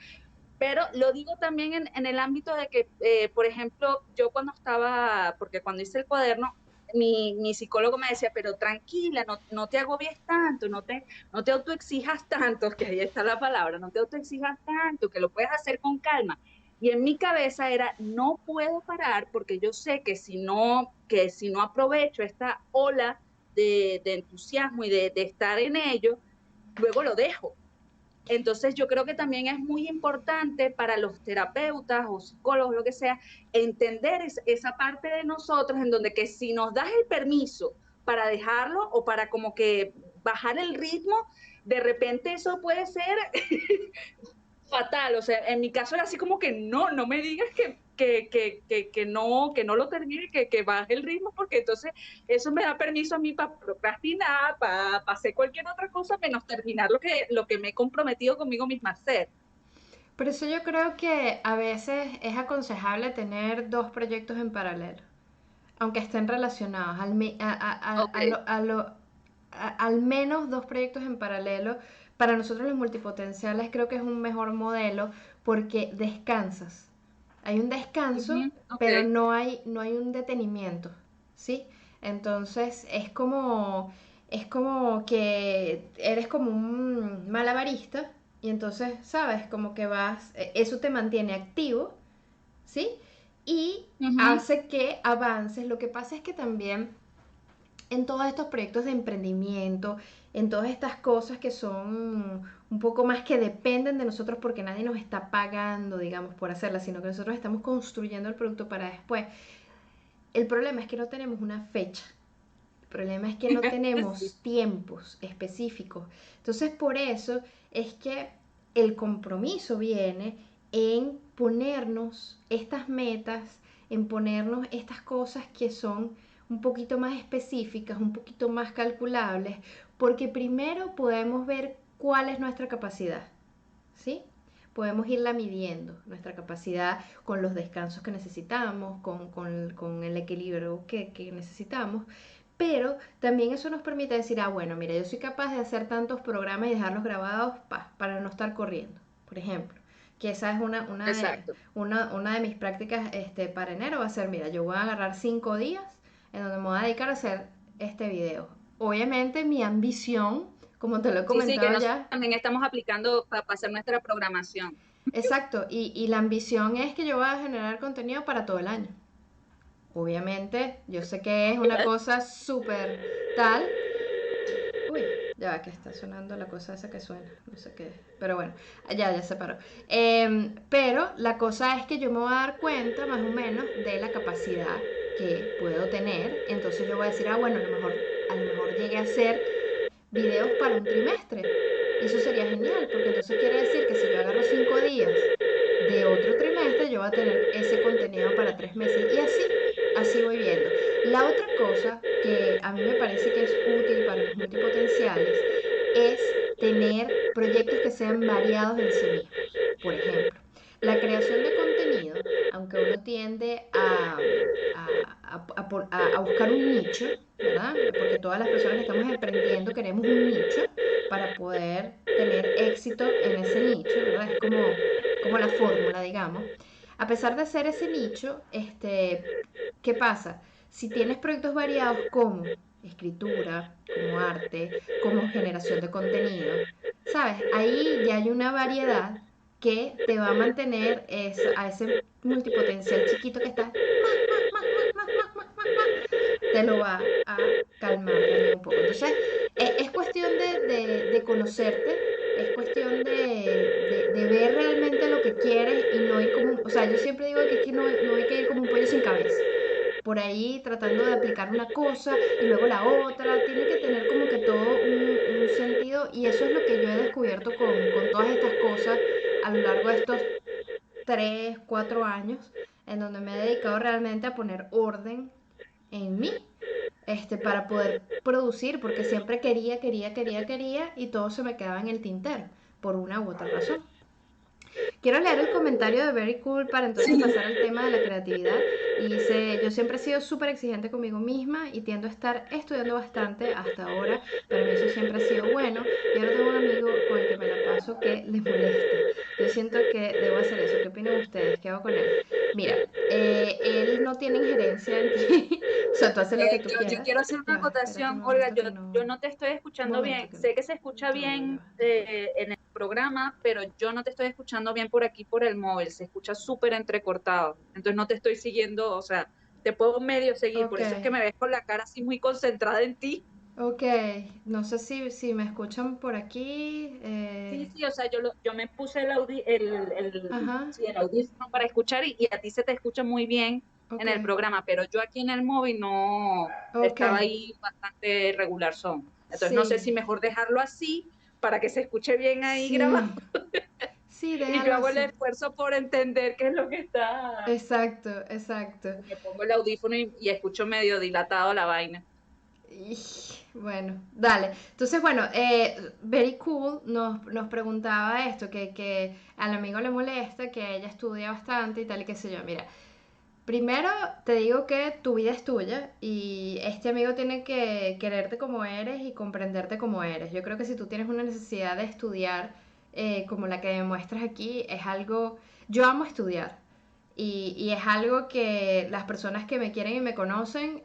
Pero lo digo también en el ámbito de que, por ejemplo, yo cuando estaba, porque cuando hice el cuaderno, mi psicólogo me decía, pero tranquila, no te agobies tanto, no te autoexijas tanto, que ahí está la palabra, no te autoexijas tanto, que lo puedes hacer con calma. Y en mi cabeza era, no puedo parar porque yo sé que si no aprovecho esta ola de entusiasmo y de estar en ello, luego lo dejo. Entonces, yo creo que también es muy importante para los terapeutas o psicólogos, lo que sea, entender esa parte de nosotros en donde que si nos das el permiso para dejarlo o para como que bajar el ritmo, de repente eso puede ser fatal. O sea, en mi caso era así como que no me digas que no lo termine, que baje el ritmo, porque entonces eso me da permiso a mí para procrastinar, para hacer cualquier otra cosa, menos terminar lo que me he comprometido conmigo misma a hacer. Por eso yo creo que a veces es aconsejable tener dos proyectos en paralelo, aunque estén relacionados, Ok. al menos dos proyectos en paralelo. Para nosotros los multipotenciales creo que es un mejor modelo porque descansas. Hay un descanso, Ujú, ok. pero no hay un detenimiento, ¿sí? Entonces es como que eres como un malabarista y entonces, ¿sabes? Como que eso te mantiene activo, ¿sí? Y Ujú, hace que avances. Lo que pasa es que también en todos estos proyectos de emprendimiento, en todas estas cosas que son un poco más que dependen de nosotros porque nadie nos está pagando, digamos, por hacerlas, sino que nosotros estamos construyendo el producto para después. El problema es que no tenemos una fecha. El problema es que no sí. tenemos tiempos específicos. Entonces, por eso es que el compromiso viene en ponernos estas metas, en ponernos estas cosas que son un poquito más específicas, un poquito más calculables, porque primero podemos ver cuál es nuestra capacidad, ¿sí? Podemos irla midiendo, nuestra capacidad con los descansos que necesitamos, con el equilibrio que necesitamos, pero también eso nos permite decir, bueno, mira, yo soy capaz de hacer tantos programas y dejarlos grabados para no estar corriendo, por ejemplo. Que esa es Exacto. una de mis prácticas para enero, va a ser, mira, yo voy a agarrar 5 días en donde me voy a dedicar a hacer este video. Obviamente mi ambición, como te lo he Sí, sí, que comentado nosotros ya, también estamos aplicando para hacer nuestra programación. exacto, y la ambición es que yo voy a generar contenido para todo el año. Obviamente, yo sé que es una cosa súper tal. Uy, ya va, que está sonando la cosa esa que suena, no sé qué. Pero bueno, ya se paró. Pero la cosa es que yo me voy a dar cuenta más o menos de la capacidad que puedo tener. Entonces yo voy a decir, bueno, a lo mejor llegué a hacer videos para un trimestre. Y eso sería genial, porque entonces quiere decir que si yo agarro 5 días de otro trimestre, yo voy a tener ese contenido para 3 meses. Y así voy viendo. La otra cosa que a mí me parece que es útil para los multipotenciales es tener proyectos que sean variados en sí mismos. Por ejemplo, la creación de contenido, aunque que uno tiende a buscar un nicho, ¿verdad? Porque todas las personas que estamos emprendiendo queremos un nicho para poder tener éxito en ese nicho, ¿verdad? Es como la fórmula, digamos. A pesar de ser ese nicho, ¿qué pasa? Si tienes proyectos variados como escritura, como arte, como generación de contenido, ¿sabes? Ahí ya hay una variedad que te va a mantener a ese multipotencial chiquito que está, te lo va a calmar también un poco. Entonces, es cuestión de conocerte, es cuestión de ver realmente lo que quieres y no ir como, o sea, yo siempre digo que es que no hay que ir como un pollo sin cabeza por ahí tratando de aplicar una cosa y luego la otra. Tiene que tener como que todo un sentido y eso es lo que yo he descubierto con todas estas cosas a lo largo de estos 3 4 años en donde me he dedicado realmente a poner orden en mí. Para poder producir, porque siempre quería y todo se me quedaba en el tintero, por una u otra razón. Quiero leer el comentario de Very Cool para entonces Sí. pasar al tema de la creatividad. Y dice, yo siempre he sido súper exigente conmigo misma y tiendo a estar estudiando bastante hasta ahora. Para mí eso siempre ha sido bueno. Y ahora tengo un amigo con el que me la paso que le molesta. Yo siento que debo hacer eso. ¿Qué opinan ustedes? ¿Qué hago con él? Mira, él no tiene injerencia en ti. O sea, tú haces lo que tú Yo quieras. quiero hacer una Ya va, espérate un acotación, Olga, momento que yo no... no te estoy Un escuchando momento bien, que sé que se escucha todo ya bien va. en el programa, pero yo no te estoy escuchando bien por aquí, por el móvil, se escucha súper entrecortado, entonces no te estoy siguiendo, o sea, te puedo medio seguir, Ok. por eso es que me ves con la cara así muy concentrada en ti. Ok, no sé si me escuchan por aquí. Sí, sí, o sea, yo me puse Ajá, sí, el audífono para escuchar y a ti se te escucha muy bien ok, en el programa, pero yo aquí en el móvil no ok. estaba ahí bastante regular son. Entonces no sé si Sí, mejor dejarlo así para que se escuche bien ahí grabado sí, sí, y yo déjalo hago el así. esfuerzo por entender qué es lo que está. Exacto, exacto. Me pongo el audífono y escucho medio dilatado la vaina. Y, bueno, dale. Entonces, bueno, Very Cool nos preguntaba esto, que al amigo le molesta, que ella estudia bastante y tal y qué sé yo. Mira, primero te digo que tu vida es tuya y este amigo tiene que quererte como eres y comprenderte como eres. Yo creo que si tú tienes una necesidad de estudiar como la que demuestras aquí, es algo... Yo amo estudiar y es algo que las personas que me quieren y me conocen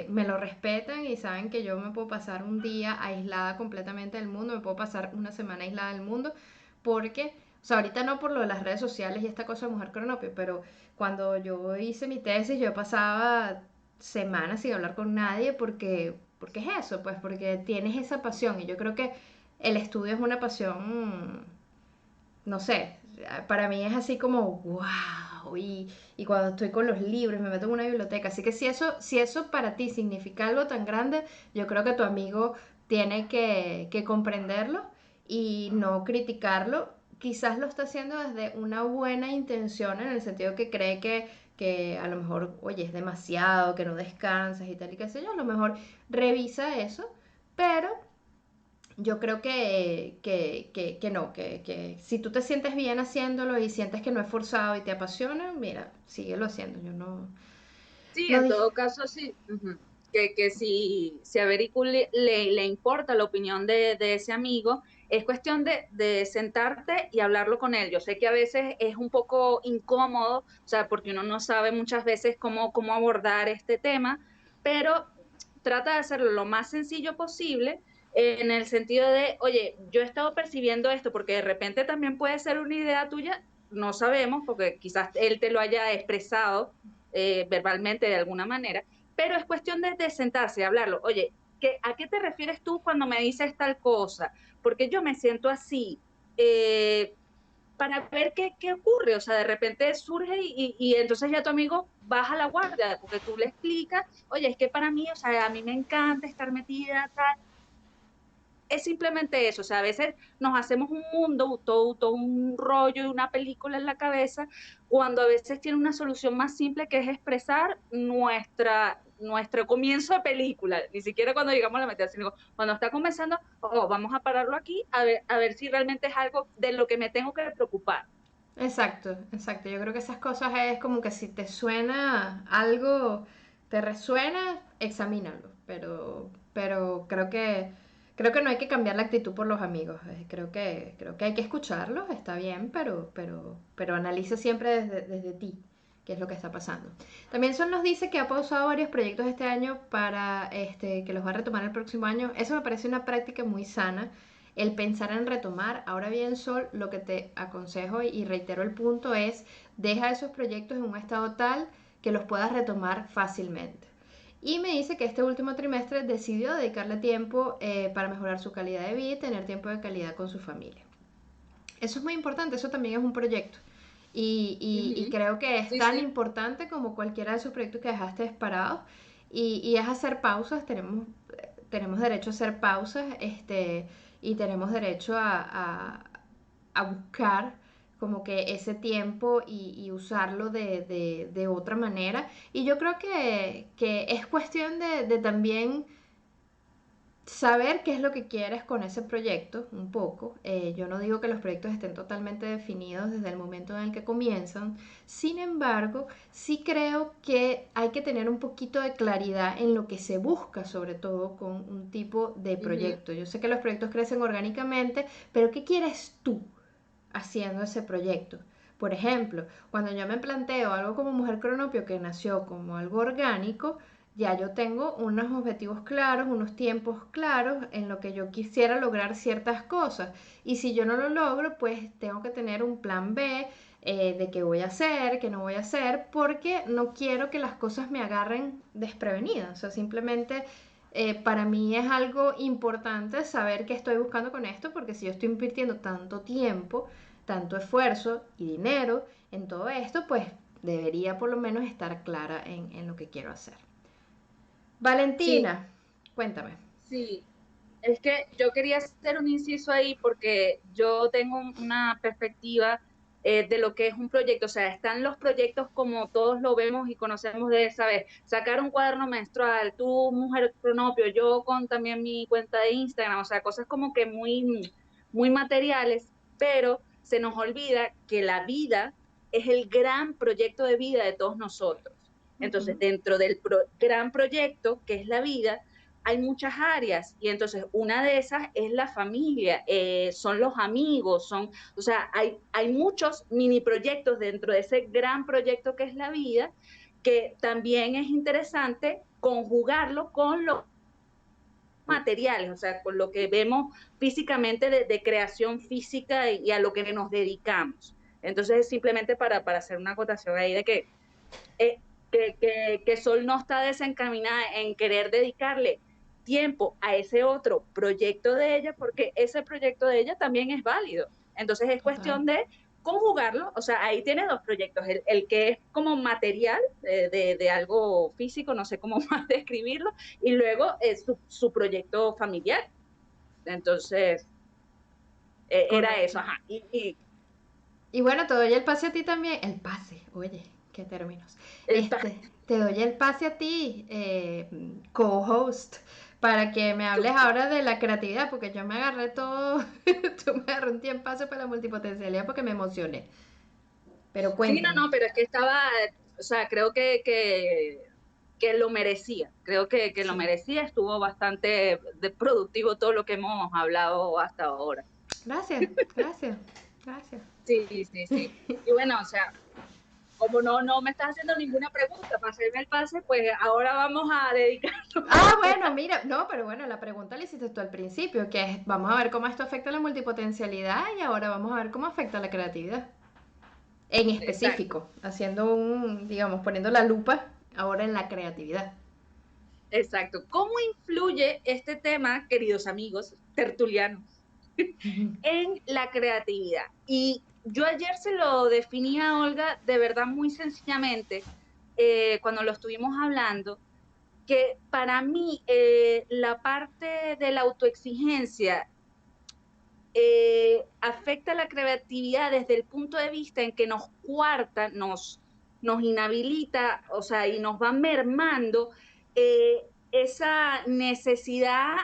me lo respetan y saben que yo me puedo pasar un día aislada completamente del mundo, me puedo pasar una semana aislada del mundo porque... O sea, ahorita no por lo de las redes sociales y esta cosa de mujer cronopio, pero cuando yo hice mi tesis, yo pasaba semanas sin hablar con nadie porque es eso, pues porque tienes esa pasión y yo creo que el estudio es una pasión, no sé, para mí es así como wow y cuando estoy con los libros me meto en una biblioteca, así que si eso para ti significa algo tan grande, yo creo que tu amigo tiene que comprenderlo y no criticarlo. Quizás lo está haciendo desde una buena intención en el sentido que cree que a lo mejor, oye, es demasiado, que no descansas y tal y qué sé yo, a lo mejor revisa eso, pero yo creo que no, que si tú te sientes bien haciéndolo y sientes que no es forzado y te apasiona, mira, síguelo haciendo. Yo no, Sí, no en dije, todo caso, sí. Ujú. Que si a Vericu le importa la opinión de ese amigo, es cuestión de sentarte y hablarlo con él. Yo sé que a veces es un poco incómodo, o sea, porque uno no sabe muchas veces cómo abordar este tema, pero trata de hacerlo lo más sencillo posible en el sentido de, oye, yo he estado percibiendo esto, porque de repente también puede ser una idea tuya, no sabemos, porque quizás él te lo haya expresado verbalmente de alguna manera, pero es cuestión de sentarse y hablarlo. Oye, ¿a qué te refieres tú cuando me dices tal cosa? Porque yo me siento así. Para ver qué ocurre, o sea, de repente surge y entonces ya tu amigo baja la guardia, porque tú le explicas, oye, es que para mí, o sea, a mí me encanta estar metida, tal, es simplemente eso, o sea, a veces nos hacemos un mundo, todo un rollo y una película en la cabeza, cuando a veces tiene una solución más simple que es expresar nuestro comienzo de película, ni siquiera cuando llegamos a la mitad, sino cuando está comenzando, oh, vamos a pararlo aquí, a ver si realmente es algo de lo que me tengo que preocupar. Exacto, exacto. Yo creo que esas cosas es como que si te suena algo, te resuena, examínalo. Pero creo que no hay que cambiar la actitud por los amigos. Creo que hay que escucharlos, está bien, pero analiza siempre desde ti qué es lo que está pasando. También Sol nos dice que ha pausado varios proyectos este año para que los va a retomar el próximo año. Eso me parece una práctica muy sana el pensar en retomar. Ahora bien, Sol, lo que te aconsejo y reitero el punto es, deja esos proyectos en un estado tal que los puedas retomar fácilmente. Y me dice que este último trimestre decidió dedicarle tiempo para mejorar su calidad de vida y tener tiempo de calidad con su familia. Eso es muy importante, eso también es un proyecto. Y Ujú. creo que es Sí, tan sí. importante como cualquiera de esos proyectos que dejaste parados. Y es hacer pausas, tenemos derecho a hacer pausas, y tenemos derecho a buscar como que ese tiempo y usarlo de otra manera. Y yo creo que es cuestión de también saber qué es lo que quieres con ese proyecto, un poco. Yo no digo que los proyectos estén totalmente definidos desde el momento en el que comienzan. Sin embargo, sí creo que hay que tener un poquito de claridad en lo que se busca, sobre todo con un tipo de Ujú. proyecto. Yo sé que los proyectos crecen orgánicamente, pero ¿qué quieres tú haciendo ese proyecto? Por ejemplo, cuando yo me planteo algo como Mujer Cronopio, que nació como algo orgánico, ya yo tengo unos objetivos claros, unos tiempos claros en lo que yo quisiera lograr ciertas cosas. Y si yo no lo logro, pues tengo que tener un plan B, de qué voy a hacer, qué no voy a hacer, porque no quiero que las cosas me agarren desprevenidas. O sea, simplemente para mí es algo importante saber qué estoy buscando con esto, porque si yo estoy invirtiendo tanto tiempo, tanto esfuerzo y dinero en todo esto, pues debería por lo menos estar clara en lo que quiero hacer. Sí, Valentina, cuéntame. sí. Es que yo quería hacer un inciso ahí porque yo tengo una perspectiva de lo que es un proyecto. O sea, están los proyectos como todos lo vemos y conocemos de esa vez. Sacar un cuaderno menstrual, tú, Mujer Cronopio, yo con también mi cuenta de Instagram. O sea, cosas como que muy materiales, pero se nos olvida que la vida es el gran proyecto de vida de todos nosotros. Entonces, Ujú. dentro del gran proyecto que es la vida, hay muchas áreas y entonces una de esas es la familia, son los amigos, o sea, hay muchos mini proyectos dentro de ese gran proyecto que es la vida, que también es interesante conjugarlo con los materiales, o sea, con lo que vemos físicamente de creación física y a lo que nos dedicamos. Entonces, es simplemente para hacer una acotación ahí de eh, que Sol no está desencaminada en querer dedicarle tiempo a ese otro proyecto de ella, porque ese proyecto de ella también es válido. Entonces es Total. cuestión de conjugarlo, o sea, ahí tiene dos proyectos, el que es como material de algo físico, no sé cómo más describirlo, y luego su proyecto familiar. Entonces, era Correcto. eso, ajá. Y bueno, te doy el pase a ti también. El pase, oye, qué términos. El, Te doy el pase a ti, co-host, para que me hables ahora de la creatividad, porque yo me agarré todo, tú me agarré un tiempazo para la multipotencialidad porque me emocioné. Pero sí, no, cuéntame. no, pero es que estaba, o sea, creo que lo merecía, creo que lo Sí. merecía, estuvo bastante productivo todo lo que hemos hablado hasta ahora. Gracias, gracias, gracias. Sí, sí, sí. Y bueno, o sea, como no me estás haciendo ninguna pregunta para hacerme el pase, pues ahora vamos a dedicarnos Ah, bueno, mira, no, pero bueno, la pregunta la hiciste tú al principio, que es, vamos a ver cómo esto afecta la multipotencialidad y ahora vamos a ver cómo afecta la creatividad. En exacto, específico, haciendo digamos, poniendo la lupa ahora en la creatividad. exacto. ¿Cómo influye este tema, queridos amigos tertulianos, en la creatividad? Y yo ayer se lo definí a Olga de verdad muy sencillamente, cuando lo estuvimos hablando, que para mí la parte de la autoexigencia afecta la creatividad desde el punto de vista en que nos cuarta, nos inhabilita, o sea, y nos va mermando esa necesidad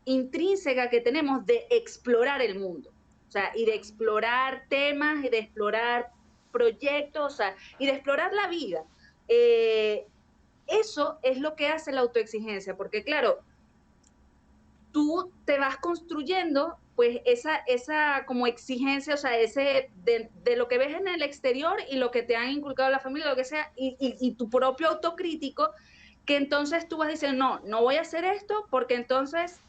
intrínseca que tenemos de explorar el mundo, o sea, y de explorar temas y de explorar proyectos, o sea, y de explorar la vida. Eh, Eso es lo que hace la autoexigencia, porque claro, tú te vas construyendo pues esa como exigencia, o sea, ese de lo que ves en el exterior y lo que te han inculcado la familia, lo que sea, y tu propio autocrítico, que entonces tú vas diciendo, no, no voy a hacer esto porque entonces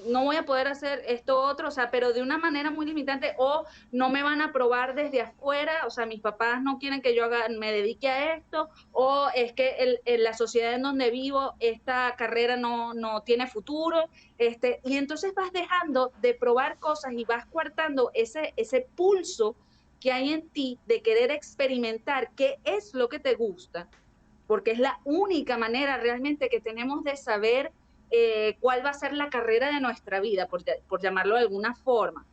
no voy a poder hacer esto otro, o sea, pero de una manera muy limitante, o no me van a aprobar desde afuera, o sea, mis papás no quieren que yo me dedique a esto, o es que la sociedad en donde vivo, esta carrera no tiene futuro, y entonces vas dejando de probar cosas y vas coartando ese pulso que hay en ti de querer experimentar qué es lo que te gusta, porque es la única manera realmente que tenemos de saber cuál va a ser la carrera de nuestra vida, por llamarlo de alguna forma.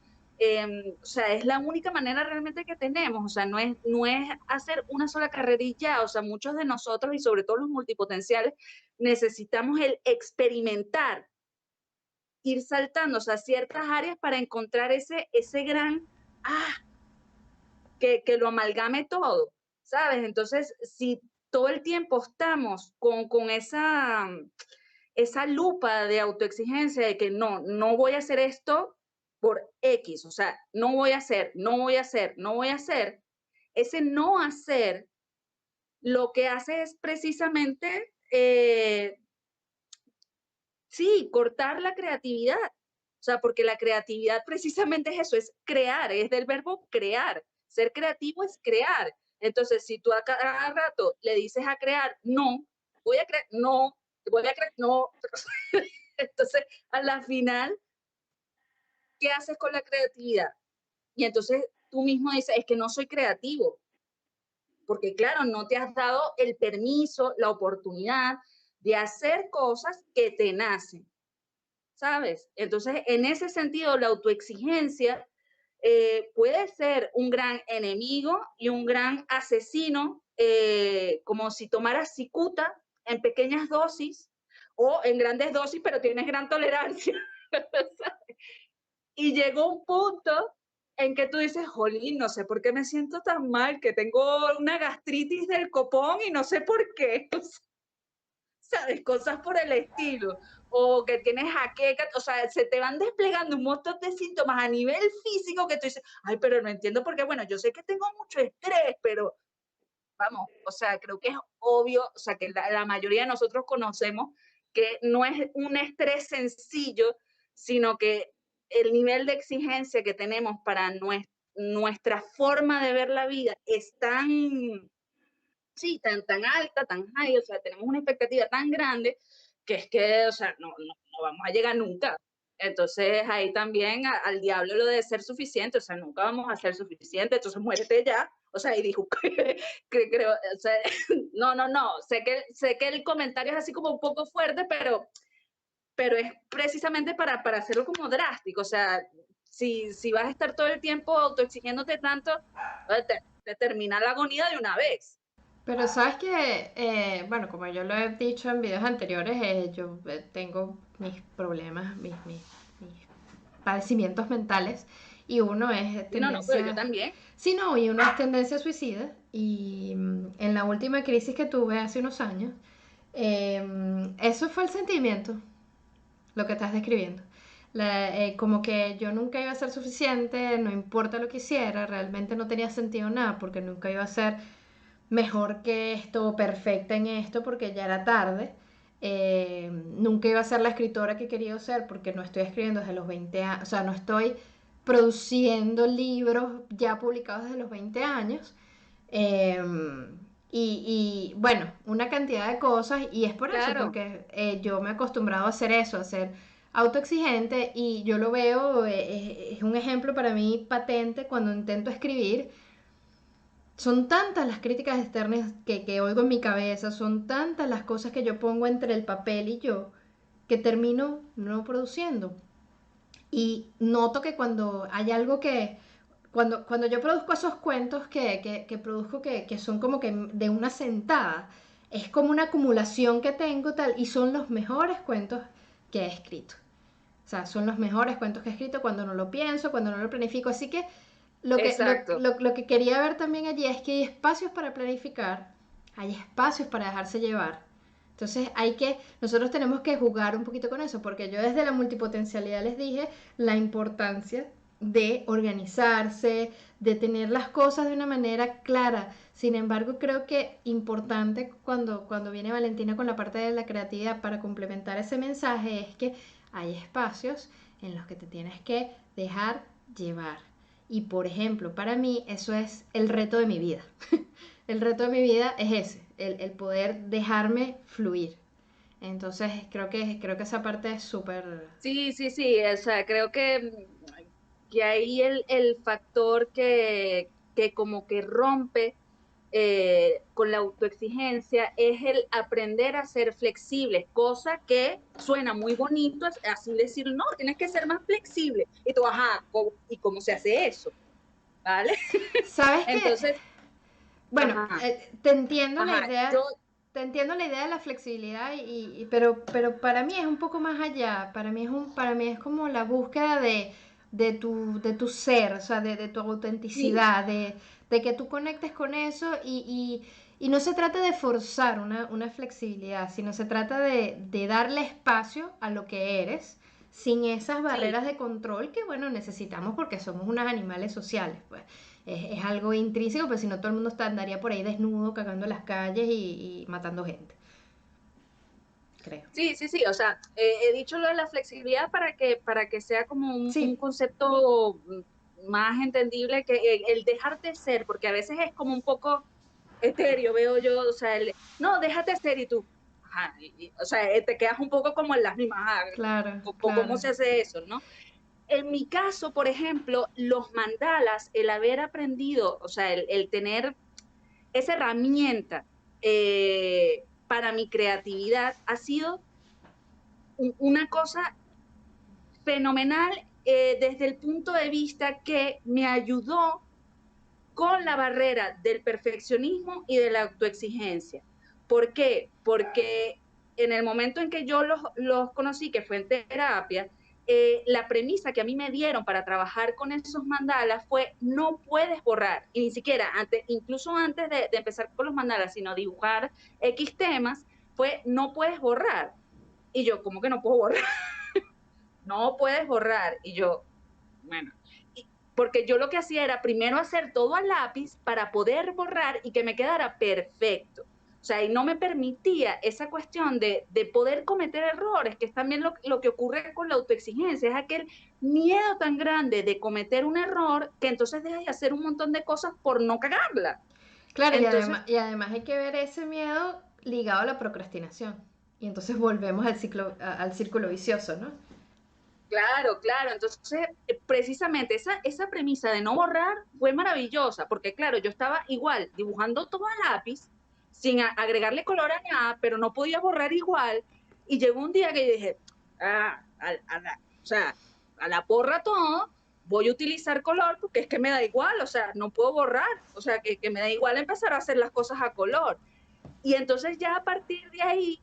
O sea, es la única manera realmente que tenemos, o sea, no es hacer una sola carrera y ya, o sea, muchos de nosotros y sobre todo los multipotenciales necesitamos el experimentar, ir saltando, o sea, ciertas áreas para encontrar ese gran, ah, que lo amalgame todo, ¿sabes? Entonces, si todo el tiempo estamos con esa lupa de autoexigencia de que no voy a hacer esto por X, o sea, no voy a hacer, no voy a hacer, no voy a hacer, ese no hacer lo que hace es precisamente, sí, cortar la creatividad. O sea, porque la creatividad precisamente es eso, es crear, es del verbo crear. Ser creativo es crear. Entonces, si tú a cada rato le dices a crear, no, voy a crear, no, voy a crear, no. Entonces, a la final, ¿qué haces con la creatividad? Y entonces tú mismo dices, es que no soy creativo, porque claro, no te has dado el permiso, la oportunidad de hacer cosas que te nacen. ¿Sabes? Entonces, en ese sentido, la autoexigencia puede ser un gran enemigo y un gran asesino, como si tomaras cicuta en pequeñas dosis o en grandes dosis, pero tienes gran tolerancia. Y llegó un punto en que tú dices, jolín, no sé por qué me siento tan mal, que tengo una gastritis del copón y no sé por qué. ¿Sabes? Cosas por el estilo, o que tienes jaqueca, o sea, se te van desplegando un montón de síntomas a nivel físico que tú dices, ay, pero no entiendo por qué, bueno, yo sé que tengo mucho estrés, pero vamos, o sea, creo que es obvio, o sea, que la mayoría de nosotros conocemos que no es un estrés sencillo, sino que el nivel de exigencia que tenemos para nuestra forma de ver la vida es tan, sí, tan alta, tan high, o sea, tenemos una expectativa tan grande que es que, o sea, no vamos a llegar nunca. Entonces ahí también al diablo lo de ser suficiente, o sea, nunca vamos a ser suficiente, entonces muérete ya, o sea, y dijo, creo, o sea, no, sé que el comentario es así como un poco fuerte, pero es precisamente para hacerlo como drástico, o sea, si vas a estar todo el tiempo autoexigiéndote tanto, te termina la agonía de una vez. Pero sabes que, bueno, como yo lo he dicho en videos anteriores, yo tengo mis problemas, mis padecimientos mentales, y uno es Sí, no, pero yo tendencia, también. sí, no, y uno es tendencia suicida, y en la última crisis que tuve hace unos años, eso fue el sentimiento, lo que estás describiendo. Como que yo nunca iba a ser suficiente, no importa lo que hiciera, realmente no tenía sentido nada, porque nunca iba a ser mejor que esto, perfecta en esto, porque ya era tarde. Nunca iba a ser la escritora que quería ser, porque no estoy escribiendo desde los 20 años, o sea, no estoy produciendo libros ya publicados desde los 20 años. Eh, bueno, una cantidad de cosas, y es por eso, Claro, porque yo me he acostumbrado a hacer eso, a ser autoexigente, y yo lo veo, es un ejemplo para mí patente cuando intento escribir. Son tantas las críticas externas que oigo en mi cabeza, son tantas las cosas que yo pongo entre el papel y yo, que termino no produciendo. Y noto que cuando hay algo que, cuando yo produzco esos cuentos que produzco que son como que de una sentada, es como una acumulación que tengo tal, y son los mejores cuentos que he escrito. O sea, son los mejores cuentos que he escrito cuando no lo pienso, cuando no lo planifico. Así que exacto. Lo que quería ver también allí es que hay espacios para planificar, hay espacios para dejarse llevar. Entonces nosotros tenemos que jugar un poquito con eso, porque yo desde la multipotencialidad les dije la importancia de organizarse, de tener las cosas de una manera clara. Sin embargo, creo que importante cuando viene Valentina con la parte de la creatividad para complementar ese mensaje es que hay espacios en los que te tienes que dejar llevar. Y por ejemplo, para mí eso es el reto de mi vida. El reto de mi vida es ese, el poder dejarme fluir. Entonces creo que esa parte es súper... Sí, sí, sí, o sea, creo que ahí el factor que como que rompe con la autoexigencia es el aprender a ser flexible, cosa que suena muy bonito, así decir, no, tienes que ser más flexible. Y tú, ajá, ¿y cómo se hace eso? ¿Vale? ¿Sabes qué? Entonces, Bueno, ajá, te entiendo la ajá, yo, idea, te entiendo la idea de la flexibilidad pero para mí es un poco más allá. Para mí es como la búsqueda de tu ser, o sea, de tu sí, autenticidad, de que tú conectes con eso y no se trata de forzar una flexibilidad, sino se trata de darle espacio a lo que eres sin esas sí. barreras de control que, bueno, necesitamos porque somos unos animales sociales, pues. Es algo intrínseco, pero si no todo el mundo andaría por ahí desnudo, cagando en las calles y matando gente, creo. Sí, sí, sí, o sea, he dicho lo de la flexibilidad para que sea como un Sí, concepto más entendible que el dejarte ser, porque a veces es como un poco etéreo, veo yo, o sea, no, déjate ser y tú, ajá, o sea, te quedas un poco como en las mismas, ajá, claro, ¿cómo claro. se hace eso, no? En mi caso, por ejemplo, los mandalas, el haber aprendido, o sea, el tener esa herramienta para mi creatividad ha sido una cosa fenomenal desde el punto de vista que me ayudó con la barrera del perfeccionismo y de la autoexigencia. ¿Por qué? Porque en el momento en que yo los conocí, que fue en terapia, la premisa que a mí me dieron para trabajar con esos mandalas fue no puedes borrar, y ni siquiera antes, incluso antes de empezar con los mandalas, sino dibujar X temas, fue no puedes borrar. Y yo, ¿cómo que no puedo borrar? No puedes borrar. Y yo, bueno, porque yo lo que hacía era primero hacer todo a lápiz para poder borrar y que me quedara perfecto. O sea, y no me permitía esa cuestión de poder cometer errores, que es también lo que ocurre con la autoexigencia, es aquel miedo tan grande de cometer un error que entonces dejas de hacer un montón de cosas por no cagarla. Claro, Entonces, y además hay que ver ese miedo ligado a la procrastinación. Y entonces volvemos al círculo vicioso, ¿no? claro, claro. Entonces, precisamente esa premisa de no borrar fue maravillosa, porque claro, yo estaba igual dibujando todo a lápiz, sin agregarle color a nada, pero no podía borrar igual. Y llegó un día que dije, o sea, a la porra todo, voy a utilizar color porque es que me da igual, o sea, no puedo borrar, o sea, que me da igual empezar a hacer las cosas a color. Y entonces ya a partir de ahí,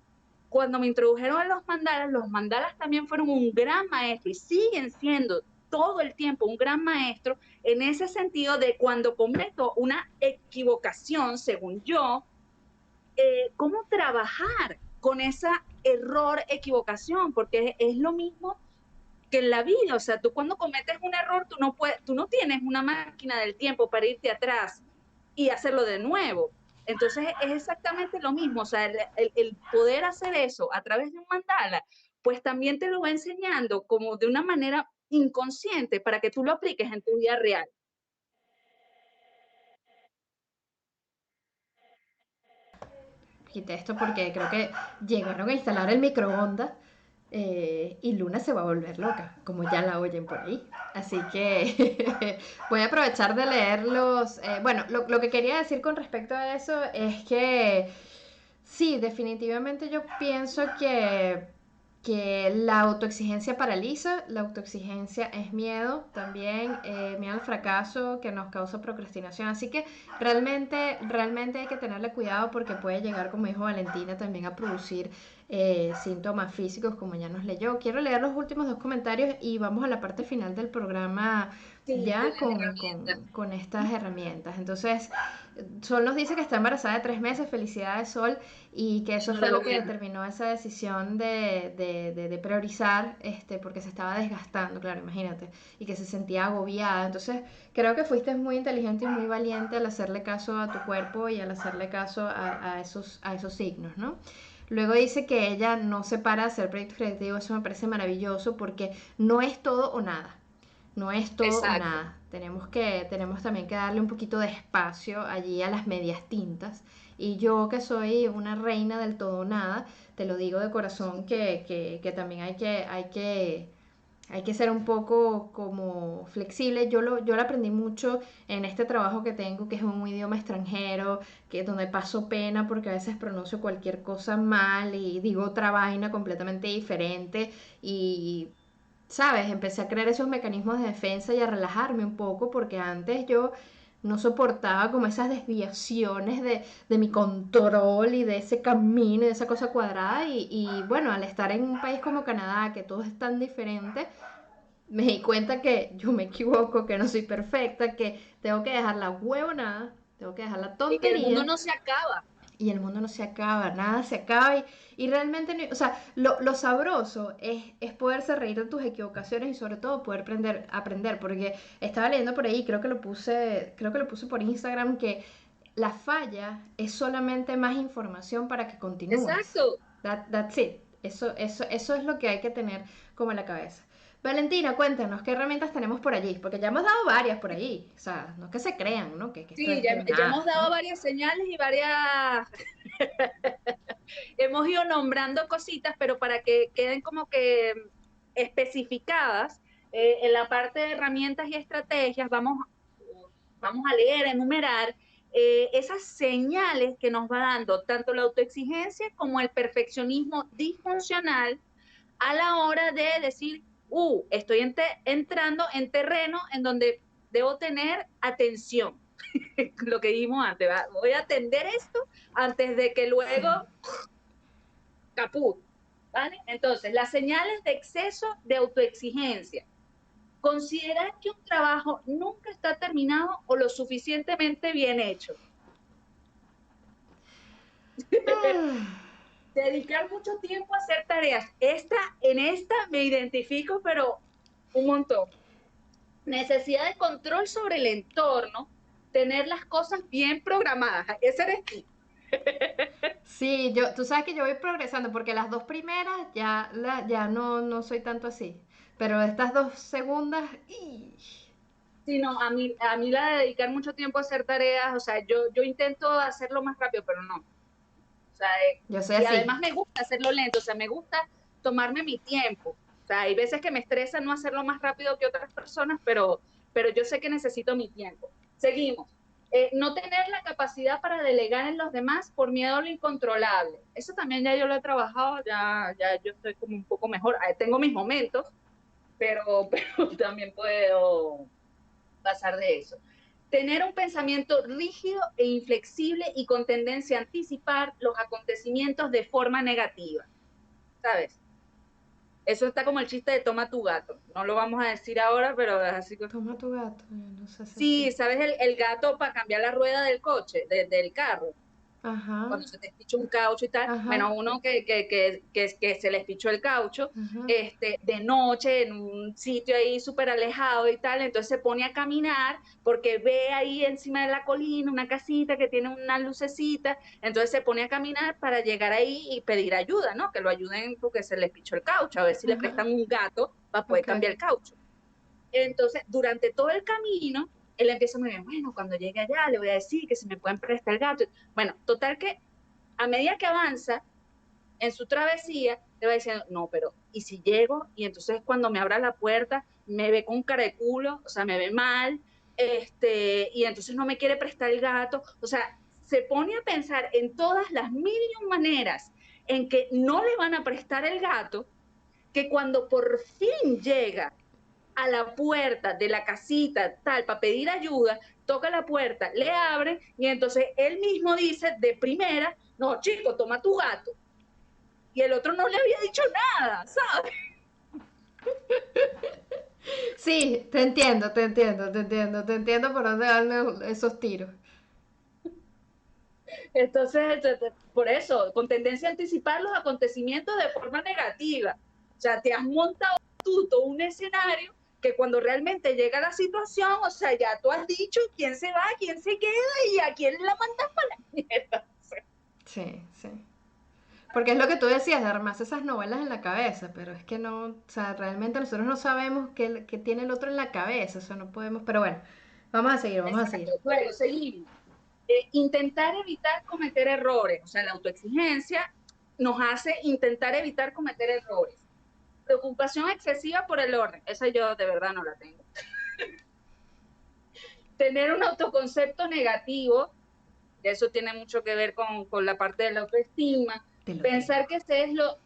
cuando me introdujeron a los mandalas también fueron un gran maestro y siguen siendo todo el tiempo un gran maestro en ese sentido de cuando cometo una equivocación, según yo, cómo trabajar con esa error, equivocación, porque es lo mismo que en la vida, o sea, tú cuando cometes un error, tú no tienes una máquina del tiempo para irte atrás y hacerlo de nuevo. Entonces es exactamente lo mismo, o sea, el poder hacer eso a través de un mandala, pues también te lo va enseñando como de una manera inconsciente para que tú lo apliques en tu vida real. Quité esto porque creo que llegaron a instalar el microondas y Luna se va a volver loca, como ya la oyen por ahí. Así que voy a aprovechar de leerlos. Bueno, lo que quería decir con respecto a eso es que sí, definitivamente yo pienso que la autoexigencia paraliza, la autoexigencia es miedo también, miedo al fracaso que nos causa procrastinación. Así que realmente hay que tenerle cuidado porque puede llegar, como dijo Valentina, también a producir síntomas físicos, como ya nos leyó. Quiero leer los últimos dos comentarios y vamos a la parte final del programa Sí, de ya las herramientas. con estas herramientas. Entonces, Sol nos dice que está embarazada de 3 meses, felicidades Sol, y que eso fue lo que Enhorabuena. determinó esa decisión de priorizar, porque se estaba desgastando, claro, imagínate, y que se sentía agobiada. Entonces, creo que fuiste muy inteligente y muy valiente al hacerle caso a tu cuerpo y al hacerle caso a esos signos, ¿no? Luego dice que ella no se para de hacer proyectos creativos, eso me parece maravilloso porque no es todo o nada. No es todo o Exacto. nada. Tenemos también que darle un poquito de espacio allí a las medias tintas. Y yo que soy una reina del todo o nada, te lo digo de corazón que también hay que ser un poco como flexible. Yo lo aprendí mucho en este trabajo que tengo, que es un idioma extranjero, que donde paso pena porque a veces pronuncio cualquier cosa mal y digo otra vaina completamente diferente y ¿sabes? Empecé a crear esos mecanismos de defensa y a relajarme un poco porque antes yo no soportaba como esas desviaciones de mi control y de ese camino y de esa cosa cuadrada y bueno, al estar en un país como Canadá, que todo es tan diferente, me di cuenta que yo me equivoco, que no soy perfecta, que tengo que dejar la huevonada, tengo que dejar la Y que el mundo tontería no se acaba. y el mundo no se acaba, nada se acaba y realmente, o sea, lo sabroso es poderse reír de tus equivocaciones y sobre todo poder aprender, porque estaba leyendo por ahí, creo que lo puse por Instagram, que la falla es solamente más información para que continúes. Exacto. That's it. Eso es lo que hay que tener como en la cabeza. Valentina, cuéntanos, ¿qué herramientas tenemos por allí? Porque ya hemos dado varias por allí. O sea, no que se crean, ¿no? Que esto Sí, es de ya hemos nada, dado ¿no? varias señales y varias, hemos ido nombrando cositas, pero para que queden como que especificadas, en la parte de herramientas y estrategias, vamos a leer, a enumerar esas señales que nos va dando tanto la autoexigencia como el perfeccionismo disfuncional a la hora de decir, estoy entrando en terreno en donde debo tener atención. Lo que dijimos antes, ¿va? Voy a atender esto antes de que luego Sí. caput, ¿vale? Entonces, las señales de exceso de autoexigencia. Considerar que un trabajo nunca está terminado o lo suficientemente bien hecho. Ah, Dedicar mucho tiempo a hacer tareas. En esta me identifico, pero un montón. Necesidad de control sobre el entorno, tener las cosas bien programadas. Ese eres tú. sí, tú sabes que yo voy progresando porque las dos primeras ya no soy tanto así. Pero estas dos segundas, ¡ih! Sí, no, a mí la de dedicar mucho tiempo a hacer tareas, o sea, yo intento hacerlo más rápido, pero no. O sea, Yo soy y así. además me gusta hacerlo lento, o sea, me gusta tomarme mi tiempo. O sea, hay veces que me estresa no hacerlo más rápido que otras personas, pero yo sé que necesito mi tiempo. Seguimos. No tener la capacidad para delegar en los demás por miedo a lo incontrolable. Eso también ya yo lo he trabajado, ya yo estoy como un poco mejor. Tengo mis momentos, pero también puedo pasar de eso. Tener un pensamiento rígido e inflexible y con tendencia a anticipar los acontecimientos de forma negativa, ¿sabes? Eso está como el chiste de toma tu gato. No lo vamos a decir ahora, pero es así. Toma tu gato, yo no sé hacer Sí, chiste. ¿sabes el gato para cambiar la rueda del coche, del carro? Ajá, Cuando se te espicha un caucho y tal, ajá, bueno, uno que se le espichó el caucho, ajá. de noche en un sitio ahí súper alejado y tal, entonces se pone a caminar porque ve ahí encima de la colina una casita que tiene una lucecita, entonces se pone a caminar para llegar ahí y pedir ayuda, ¿no? Que lo ayuden porque se le espichó el caucho, a ver si le Ajá. prestan un gato para poder Ok. cambiar el caucho. Entonces, durante todo el camino, él empieza a decir, bueno, cuando llegue allá le voy a decir que si me pueden prestar el gato. Bueno, total que a medida que avanza en su travesía, le va diciendo, no, pero ¿y si llego? Y entonces cuando me abra la puerta, me ve con cara de culo, o sea, me ve mal, y entonces no me quiere prestar el gato. O sea, se pone a pensar en todas las mil y un maneras en que no le van a prestar el gato, que cuando por fin llega a la puerta de la casita tal para pedir ayuda, toca la puerta, le abre y entonces él mismo dice de primera, no, chico, toma tu gato. y el otro no le había dicho nada, ¿sabes? Sí, te entiendo, te entiendo, te entiendo, te entiendo por dónde van esos tiros. Entonces, por eso, con tendencia a anticipar los acontecimientos de forma negativa. O sea, te has montado tú todo un escenario que cuando realmente llega la situación, o sea, ya tú has dicho quién se va, quién se queda y a quién la mandas para la mierda. Sí, sí. Porque es lo que tú decías, de armarse esas novelas en la cabeza, pero es que no, o sea, realmente nosotros no sabemos qué tiene el otro en la cabeza, o sea, no podemos, pero bueno, vamos a seguir, vamos a Exacto. seguir. Luego, seguimos. Intentar evitar cometer errores, o sea, la autoexigencia nos hace intentar evitar cometer errores. Preocupación excesiva por el orden, esa yo de verdad no la tengo. Tener un autoconcepto negativo, eso tiene mucho que ver con la parte de la autoestima. Te lo creo. Pensar que se es lo,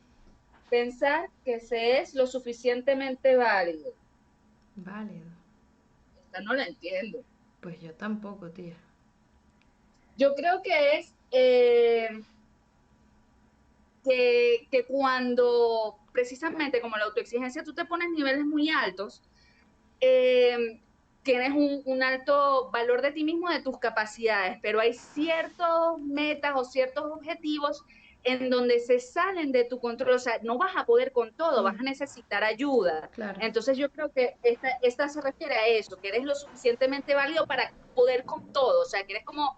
pensar que se es lo suficientemente válido. Válido. Esta no la entiendo. Pues yo tampoco, tía. Yo creo que es que cuando precisamente como la autoexigencia tú te pones niveles muy altos, eh, tienes un alto valor de ti mismo, de tus capacidades, pero hay ciertos metas o ciertos objetivos en donde se salen de tu control, o sea, no vas a poder con todo, vas a necesitar ayuda. Claro. Entonces yo creo que esta se refiere a eso, que eres lo suficientemente válido para poder con todo, o sea, que eres como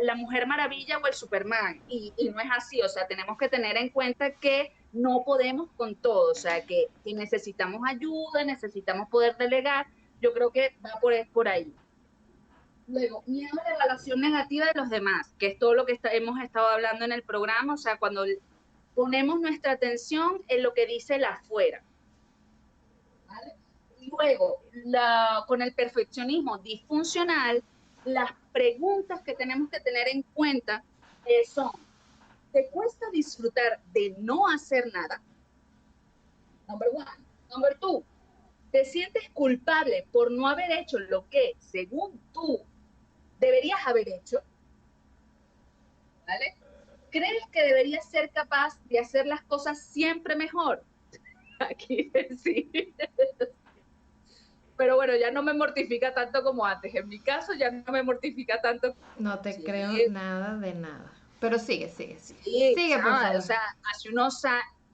la Mujer Maravilla o el Superman, y no es así, o sea, tenemos que tener en cuenta que no podemos con todo, o sea, que necesitamos ayuda, necesitamos poder delegar, yo creo que va por ahí. Luego, miedo a la evaluación negativa de los demás, que es todo lo que hemos estado hablando en el programa, o sea, cuando ponemos nuestra atención en lo que dice el afuera. ¿Vale? Luego, con el perfeccionismo disfuncional, las preguntas que tenemos que tener en cuenta son, ¿te cuesta disfrutar de no hacer nada? Number one. Number two, ¿te sientes culpable por no haber hecho lo que, según tú, deberías haber hecho? ¿Vale? ¿Crees que deberías ser capaz de hacer las cosas siempre mejor? Aquí sí. Pero bueno, ya no me mortifica tanto como antes. En mi caso ya no me mortifica tanto. No te creo Sí, nada de nada. Pero sigue, sigue, sigue. sí, Sigue, por o favor. sea,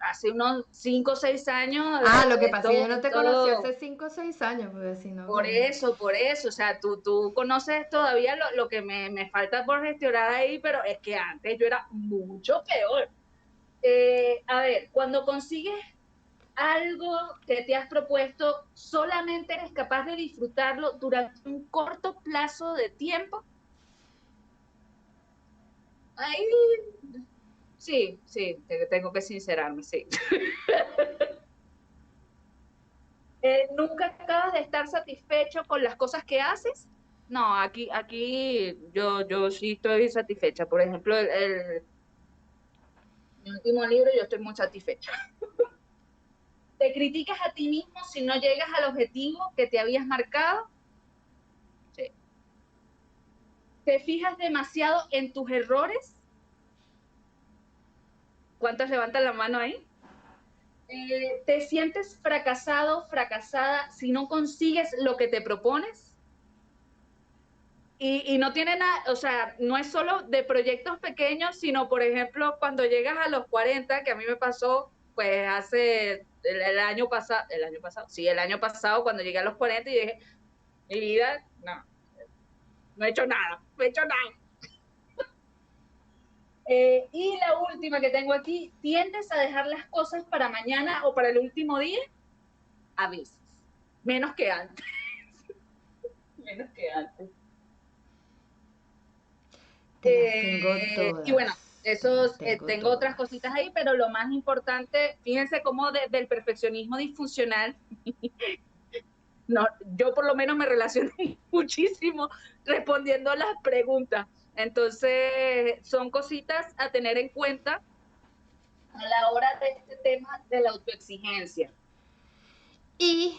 hace unos 5 o 6 años, Ah, lo que pasa es que yo no te conocí esto, hace 5 o 6 años, porque si no, por bueno. eso, por eso, o sea, tú conoces todavía lo que me falta por gestionar ahí, pero es que antes yo era mucho peor. A ver, cuando consigues algo que te has propuesto, solamente eres capaz de disfrutarlo durante un corto plazo de tiempo. Ahí sí, sí, tengo que sincerarme, sí. ¿Nunca acabas de estar satisfecho con las cosas que haces? No, aquí yo sí estoy satisfecha. Por ejemplo, mi último libro yo estoy muy satisfecha. ¿Te criticas a ti mismo si no llegas al objetivo que te habías marcado? Sí. ¿Te fijas demasiado en tus errores? ¿Cuántos levantan la mano ahí? ¿Te sientes fracasado, fracasada si no consigues lo que te propones? Y no tiene nada, o sea, no es solo de proyectos pequeños, sino, por ejemplo, cuando llegas a los 40, que a mí me pasó, pues hace el año pasado, cuando llegué a los 40 y dije, mi vida, no he hecho nada, no he hecho nada. Y la última que tengo aquí, ¿tiendes a dejar las cosas para mañana o para el último día? A veces, menos que antes, menos que antes. Te las tengo Y bueno, todas. Te las esos, tengo tengo otras todas. cositas ahí, pero lo más importante, fíjense cómo desde el perfeccionismo disfuncional, no, yo por lo menos me relaciono muchísimo respondiendo a las preguntas. Entonces, son cositas a tener en cuenta a la hora de este tema de la autoexigencia. Y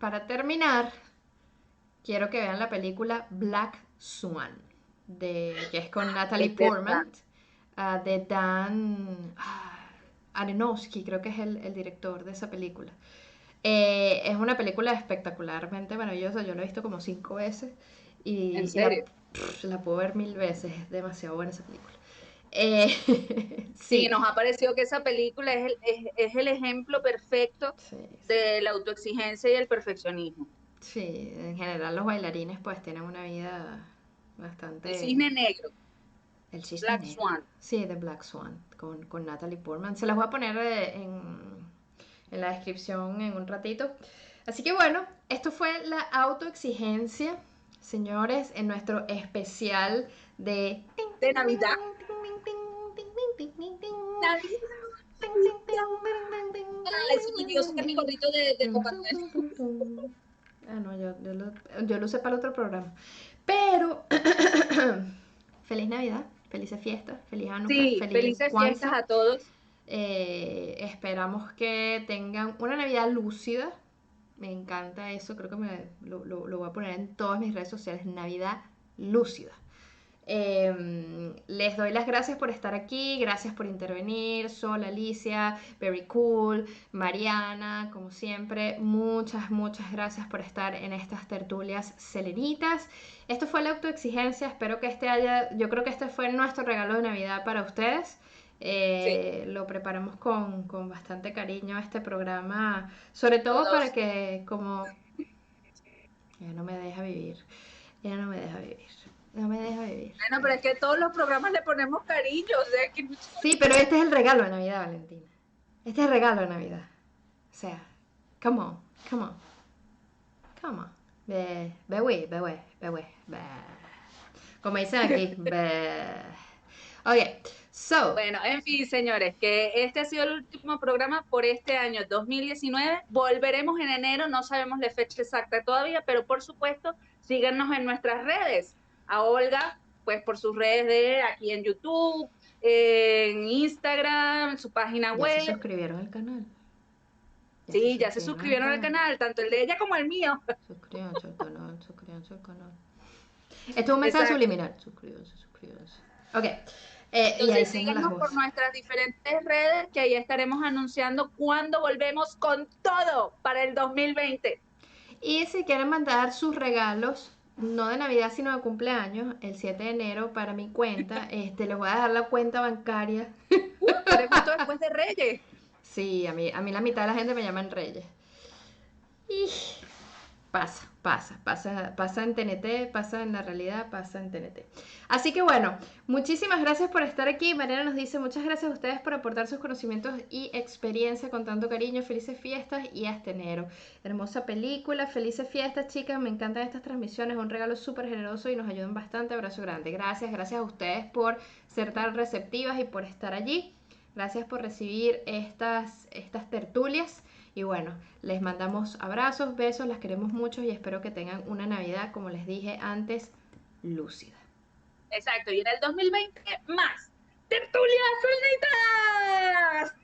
para terminar, quiero que vean la película Black Swan, que es con Natalie Es verdad. Portman, de Dan. Aronofsky, creo que es el director de esa película. Es una película espectacularmente maravillosa, yo la he visto como 5 veces ¿En y serio? la puedo ver 1000 veces, es demasiado buena esa película. Sí, Sí, nos ha parecido que esa película es el ejemplo perfecto sí, sí. de la autoexigencia y el perfeccionismo. Sí, en general los bailarines pues tienen una vida El bastante... cisne negro, El cisne Black negro. Swan. Sí, The Black Swan, con Natalie Portman. Se las voy a poner en la descripción en un ratito. Así que bueno, esto fue la autoexigencia, señores, en nuestro especial de... De Navidad. Navidad, Navidad. Ay, se me olvidó sacar mi gorrito de Papá Noel. Ah, no, yo lo usé para el otro programa. Pero, feliz Navidad, felices fiestas, feliz Hanukkah, Sí, feliz felices fiestas Kwanzaa. a todos. Esperamos que tengan una Navidad lúcida. Me encanta eso, creo que lo voy a poner en todas mis redes sociales. Navidad lúcida. Les doy las gracias por estar aquí, gracias por intervenir, Sol, Alicia, Very Cool, Mariana, como siempre, muchas gracias por estar en estas tertulias selenitas. Esto fue la autoexigencia, espero que yo creo que este fue nuestro regalo de Navidad para ustedes. Sí, Lo preparamos con bastante cariño este programa, sobre todo para todos. que como... Ya no me deja vivir, ya no me deja vivir, no me deja vivir. Bueno, pero es que todos los programas le ponemos cariño, o sea, que no Sí, pero este es el regalo de Navidad, Valentina. Este es el regalo de Navidad. O sea, come on, come on, come on. Be. Como dicen aquí, be. Ok, so, Bueno, en fin, señores, que este ha sido el último programa por este año 2019. Volveremos en enero, no sabemos la fecha exacta todavía, pero por supuesto, síganos en nuestras redes. A Olga, pues por sus redes de aquí en YouTube, en Instagram, en su página ya se web. suscribieron al canal. Ya se Sí, ya se suscribieron al suscribieron al canal. canal, tanto el de ella como el mío. Suscríbanse al canal, suscríbanse al canal. Esto es un mensaje Exacto. subliminal. Suscríbanse. Ok. Y ahí Entonces, suenan las síganos por voces. nuestras diferentes redes, que ahí estaremos anunciando cuándo volvemos con todo para el 2020. Y si quieren mandar sus regalos, no de Navidad, sino de cumpleaños, el 7 de enero para mi cuenta, les voy a dejar la cuenta bancaria. Tú eres justo después de Reyes. Sí, a mí la mitad de la gente me llaman Reyes. Y pasa en TNT, pasa en la realidad, pasa en TNT. Así que bueno, muchísimas gracias por estar aquí. Mariana nos dice muchas gracias a ustedes por aportar sus conocimientos y experiencia con tanto cariño. Felices fiestas y hasta enero. Hermosa película, felices fiestas, chicas. Me encantan estas transmisiones, un regalo súper generoso y nos ayudan bastante. Abrazo grande. Gracias a ustedes por ser tan receptivas y por estar allí. Gracias por recibir estas tertulias. Y bueno, les mandamos abrazos, besos, las queremos mucho y espero que tengan una Navidad, como les dije antes, lúcida. Exacto, y en el 2020 más. ¡Tertulias Solitas!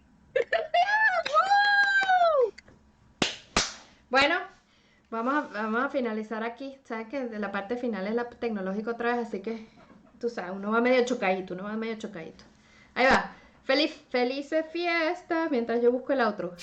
Bueno, vamos a finalizar aquí. Sabes que la parte final es la tecnológica otra vez, así que tú sabes, uno va medio chocadito. Ahí va. Felices fiestas mientras yo busco el otro.